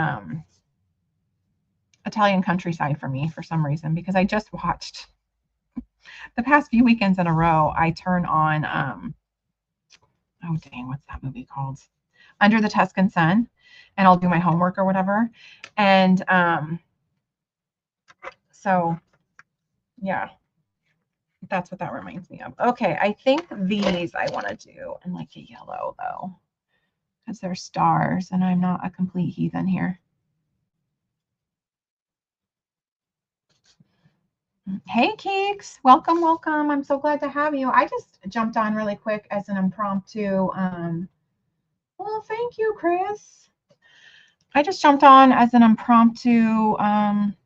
Italian countryside for me for some reason because I just watched the past few weekends in a row. I turn on oh dang, what's that movie called? Under the Tuscan Sun, and I'll do my homework or whatever. And so yeah, that's what that reminds me of. Okay, I think these I want to do in like a yellow though, because they're stars and I'm not a complete heathen here. Hey Keeks, welcome, welcome. I'm so glad to have you. I just jumped on really quick as an impromptu. Well, thank you, Chris. I just jumped on as an impromptu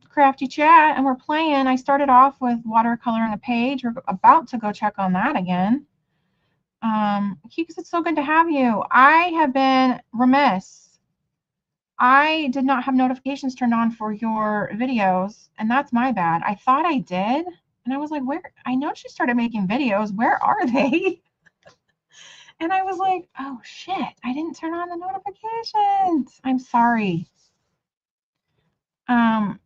crafty chat and we're playing. I started off with watercolor on the page. We're about to go check on that again. Keeks, it's so good to have you. I have been remiss. I did not have notifications turned on for your videos, and that's my bad. I thought I did, and I was like, where? I know she started making videos. Where are they? And I was like, oh shit, I didn't turn on the notifications. I'm sorry. I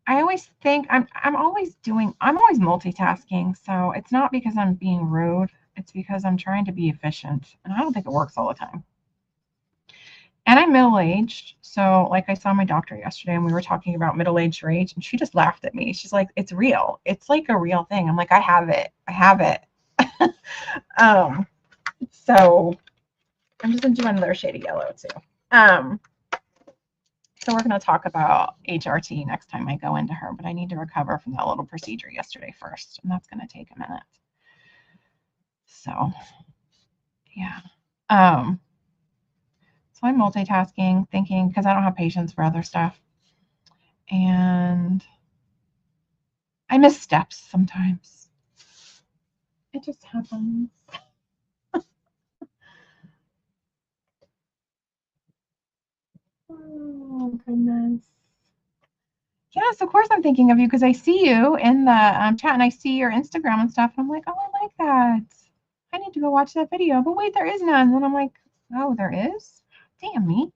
always think I'm always multitasking, so it's not because I'm being rude. It's because I'm trying to be efficient, and I don't think it works all the time. And I'm middle-aged, so like I saw my doctor yesterday and we were talking about middle-aged rage and she just laughed at me. She's like, it's real. It's like a real thing. I'm like, I have it. So I'm just gonna do another shade of yellow too. So we're gonna talk about HRT next time I go into her, but I need to recover from that little procedure yesterday first, and that's gonna take a minute. So yeah. So I'm multitasking, thinking, because I don't have patience for other stuff. And I miss steps sometimes. It just happens. Oh, goodness. Yes, of course I'm thinking of you because I see you in the chat and I see your Instagram and stuff. And I'm like, oh, I like that. I need to go watch that video. But wait, there is none. And I'm like, oh, there is? Damn me.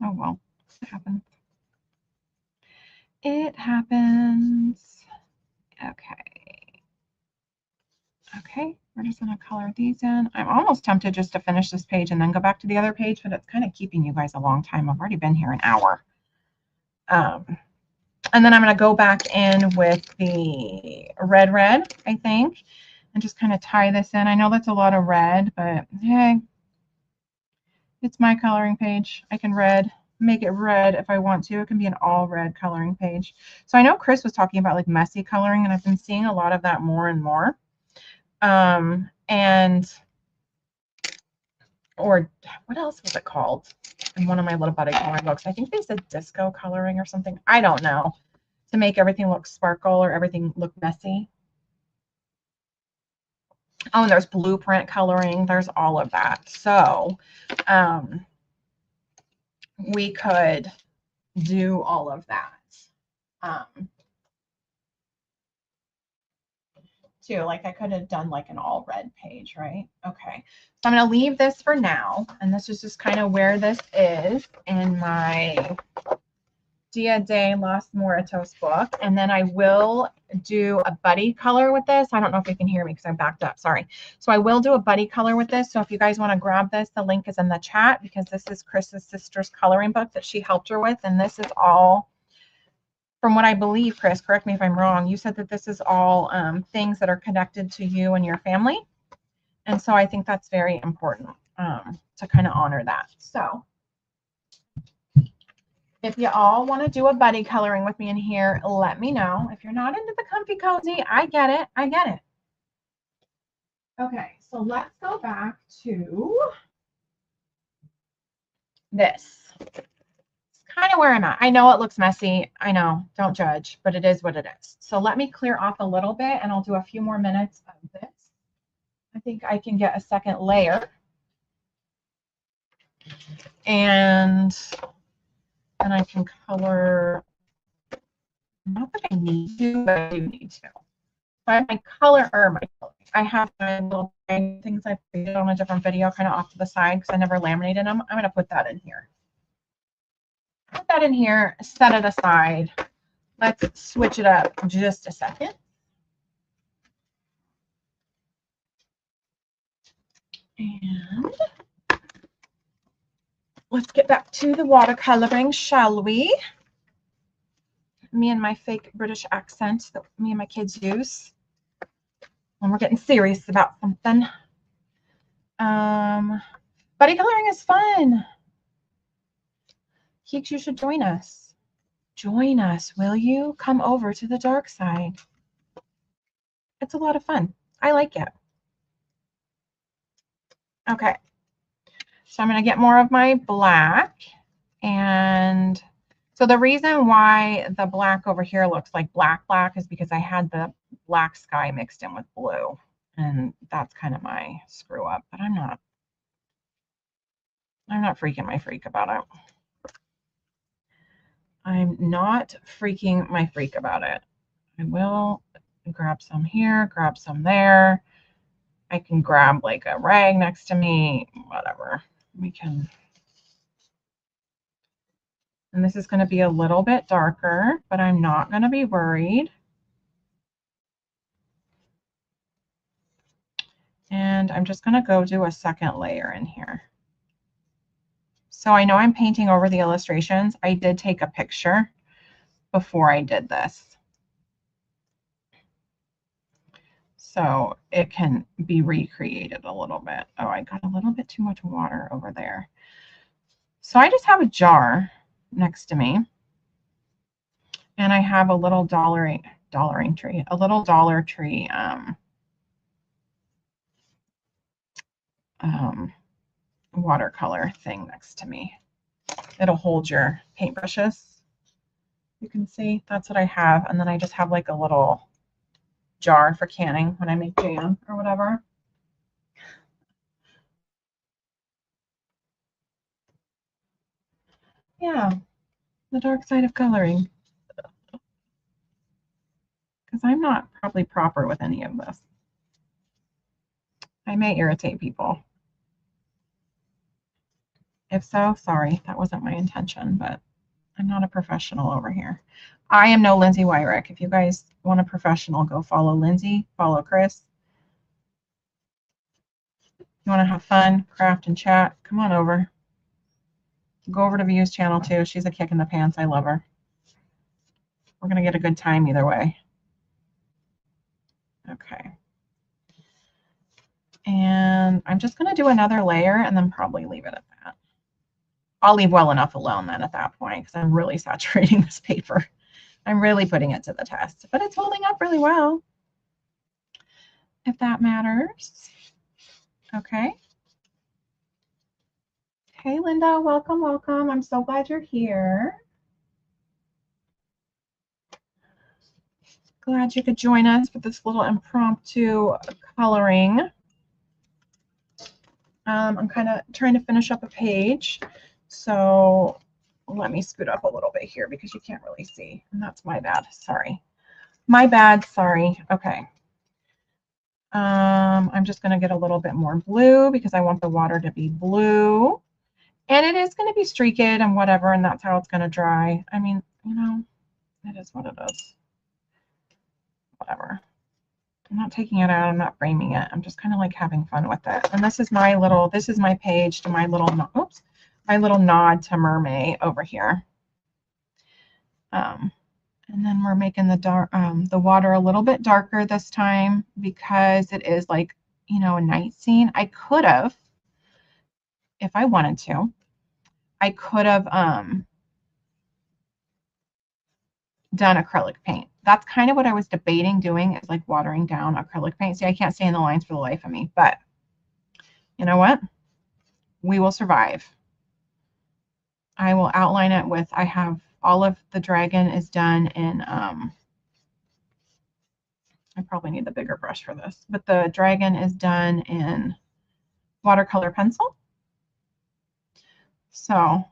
Oh, well, it happens. It happens. Okay. Okay, we're just going to color these in. I'm almost tempted just to finish this page and then go back to the other page, but it's kind of keeping you guys a long time. I've already been here an hour. And then I'm going to go back in with the red, I think, and just kind of tie this in. I know that's a lot of red, but hey, it's my coloring page. I can make it red if I want to. It can be an all red coloring page. So I know Chris was talking about like messy coloring, and I've been seeing a lot of that more and more. And, or what else was it called in one of my little buddy coloring books? I think they said disco coloring or something. I don't know. To make everything look sparkle or everything look messy. Oh, and there's blueprint coloring. There's all of that. So we could do all of that. Too, like I could have done like an all red page, right? Okay, so I'm going to leave this for now, and this is just kind of where this is in my Dia de los Muertos book, and then I will do a buddy color with this. I don't know if you can hear me because I'm backed up, sorry. So I will do a buddy color with this, so if you guys want to grab this, the link is in the chat, because this is Chris's sister's coloring book that she helped her with, and this is all, from what I believe, Chris, correct me if I'm wrong, you said that this is all things that are connected to you and your family. And so I think that's very important to kind of honor that. So if you all want to do a buddy coloring with me in here, let me know. If you're not into the comfy cozy, I get it. I get it. Okay, so let's go back to this. Kind of where I'm at. I know it looks messy. I know, don't judge, but it is what it is. So let me clear off a little bit, and I'll do a few more minutes of this. I think I can get a second layer. And then I can color, not that I need to, but I do need to. I have my color, or I have my little things I created on a different video kind of off to the side because I never laminated them. I'm going to put that in here. Put that in here, set it aside. Let's switch it up just a second. And let's get back to the watercoloring, shall we? Me and my fake British accent that me and my kids use when we're getting serious about something. Buddy coloring is fun. Keeks, you should join us. Join us, will you? Come over to the dark side. It's a lot of fun. I like it. Okay. So I'm going to get more of my black. And so the reason why the black over here looks like black is because I had the black sky mixed in with blue. And that's kind of my screw up, but I'm not freaking my freak about it. I'm not freaking my freak about it. I will grab some here, grab some there. I can grab like a rag next to me, whatever. We can. And this is going to be a little bit darker, but I'm not going to be worried. And I'm just going to go do a second layer in here. So I know I'm painting over the illustrations. I did take a picture before I did this, so it can be recreated a little bit. Oh, I got a little bit too much water over there. So I just have a jar next to me, and I have a little Dollar Tree watercolor thing next to me. It'll hold your paintbrushes. You can see that's what I have, and then I just have like a little jar for canning when I make jam or whatever. Yeah, the dark side of coloring. Because I'm not probably proper with any of this. I may irritate people. If so, sorry, that wasn't my intention, but I'm not a professional over here. I am no Lindsay Wyrick. If you guys want a professional, go follow Lindsay, follow Chris. You want to have fun, craft, and chat, come on over. Go over to View's channel too. She's a kick in the pants. I love her. We're going to get a good time either way. Okay. And I'm just going to do another layer and then probably leave it at that. I'll leave well enough alone then at that point because I'm really saturating this paper. I'm really putting it to the test, but it's holding up really well. if that matters. Okay. Hey, Linda, welcome, welcome. I'm so glad you're here. Glad you could join us for this little impromptu coloring. I'm kind of trying to finish up a page, so let me scoot up a little bit here because you can't really see, and that's my bad. Sorry. My bad, sorry. Okay. I'm just going to get a little bit more blue because I want the water to be blue. And it is going to be streaked and whatever, and that's how it's going to dry. I mean, you know, it is what it is. Whatever. I'm not taking it out. I'm not framing it. I'm just kind of like having fun with it. And this is my little, this is my page to my little, oops, my little nod to Mermaid over here. And then we're making the dark, the water a little bit darker this time because it is like, you know, a night scene. I could have, if I wanted to, I could have done acrylic paint. That's kind of what I was debating doing, is like watering down acrylic paint. See, I can't stay in the lines for the life of me, but you know what? We will survive. I will outline it with, I have all of the dragon is done in, I probably need the bigger brush for this, but the dragon is done in watercolor pencil. So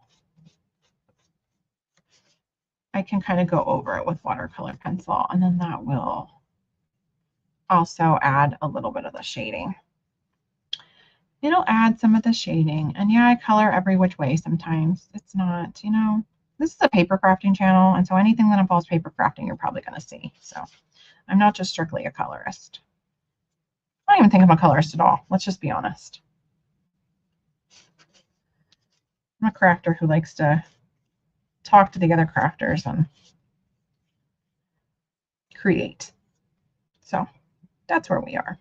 I can kind of go over it with watercolor pencil, and then that will also add a little bit of the shading. It'll add some of the shading. And yeah, I color every which way sometimes. It's not, you know, this is a paper crafting channel, and so anything that involves paper crafting you're probably going to see. So I'm not just strictly a colorist. I don't even think I'm a colorist at all. Let's just be honest. I'm a crafter who likes to talk to the other crafters and create. So that's where we are.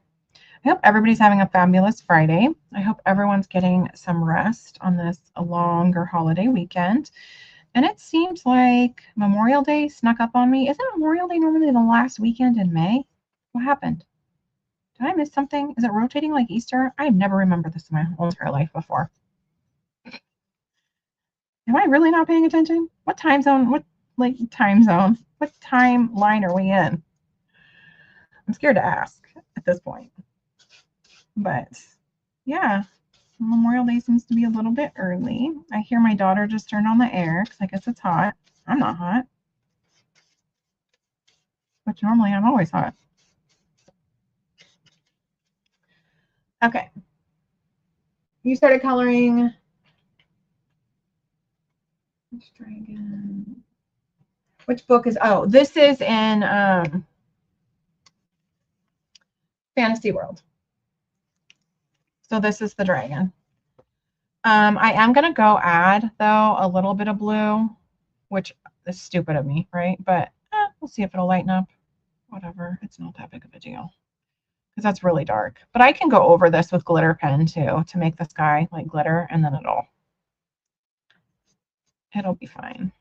I hope everybody's having a fabulous Friday. I hope everyone's getting some rest on this longer holiday weekend. And it seems like Memorial Day snuck up on me. Isn't Memorial Day normally the last weekend in May? What happened? Did I miss something? Is it rotating like Easter? I've never remembered this in my whole entire life before. Am I really not paying attention? What time zone? What time zone? What timeline are we in? I'm scared to ask at this point. But yeah, Memorial Day seems to be a little bit early. I hear my daughter just turned on the air because I guess it's hot. I'm not hot. Which normally I'm always hot. Okay. You started coloring. Which dragon? Which book is, oh, this is in Fantasy World. So this is the dragon. I am going to go add, though, a little bit of blue, which is stupid of me, right? But we'll see if it'll lighten up. Whatever. It's not that big of a deal because that's really dark. But I can go over this with glitter pen, too, to make the sky like glitter, and then it'll be fine.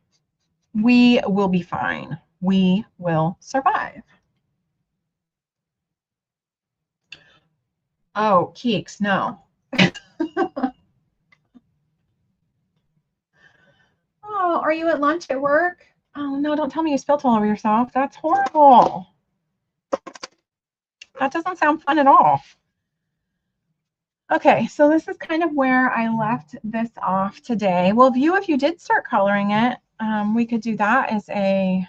We will be fine. We will survive. Oh, Keeks, no. Oh, are you at lunch at work? Oh, no, don't tell me you spilled all over yourself. That's horrible. That doesn't sound fun at all. Okay, so this is kind of where I left this off today. Well, if you did start coloring it, we could do that as a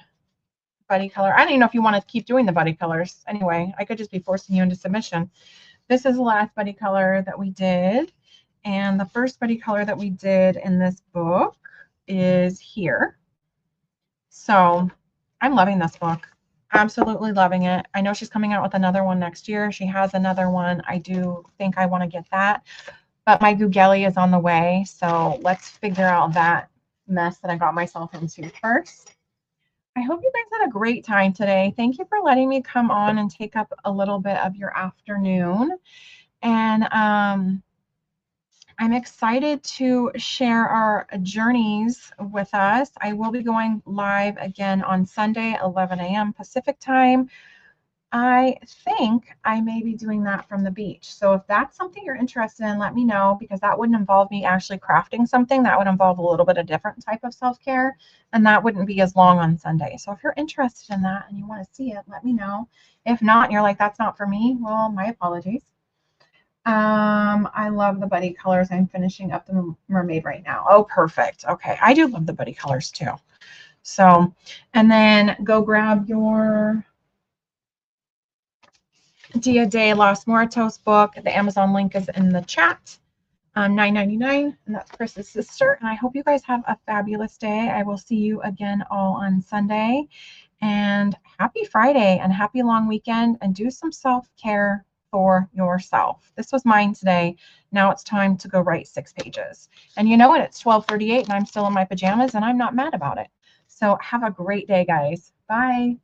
buddy color. I don't even know if you want to keep doing the buddy colors. Anyway, I could just be forcing you into submission. This is the last buddy color that we did. And the first buddy color that we did in this book is here. So I'm loving this book. Absolutely loving it. I know she's coming out with another one next year. She has another one. I do think I want to get that. But my Googelli is on the way. So let's figure out that mess that I got myself into first. I hope you guys had a great time today. Thank you for letting me come on and take up a little bit of your afternoon. And I'm excited to share our journeys with us. I will be going live again on Sunday, 11 a.m. Pacific time. I think I may be doing that from the beach. So if that's something you're interested in, let me know, because that wouldn't involve me actually crafting something. That would involve a little bit of different type of self-care, and that wouldn't be as long on Sunday. So if you're interested in that and you want to see it, let me know. If not, and you're like, that's not for me, well, my apologies. I love the buddy colors. I'm finishing up the mermaid right now. Oh, perfect. Okay. I do love the buddy colors too. So, and then go grab your Dia de los Muertos book. The Amazon link is in the chat. $9.99, and that's Chris's sister. And I hope you guys have a fabulous day. I will see you again all on Sunday. And happy Friday and happy long weekend, and do some self-care for yourself. This was mine today. Now it's time to go write 6 pages. And you know what? It's 12:38 and I'm still in my pajamas, and I'm not mad about it. So have a great day, guys. Bye.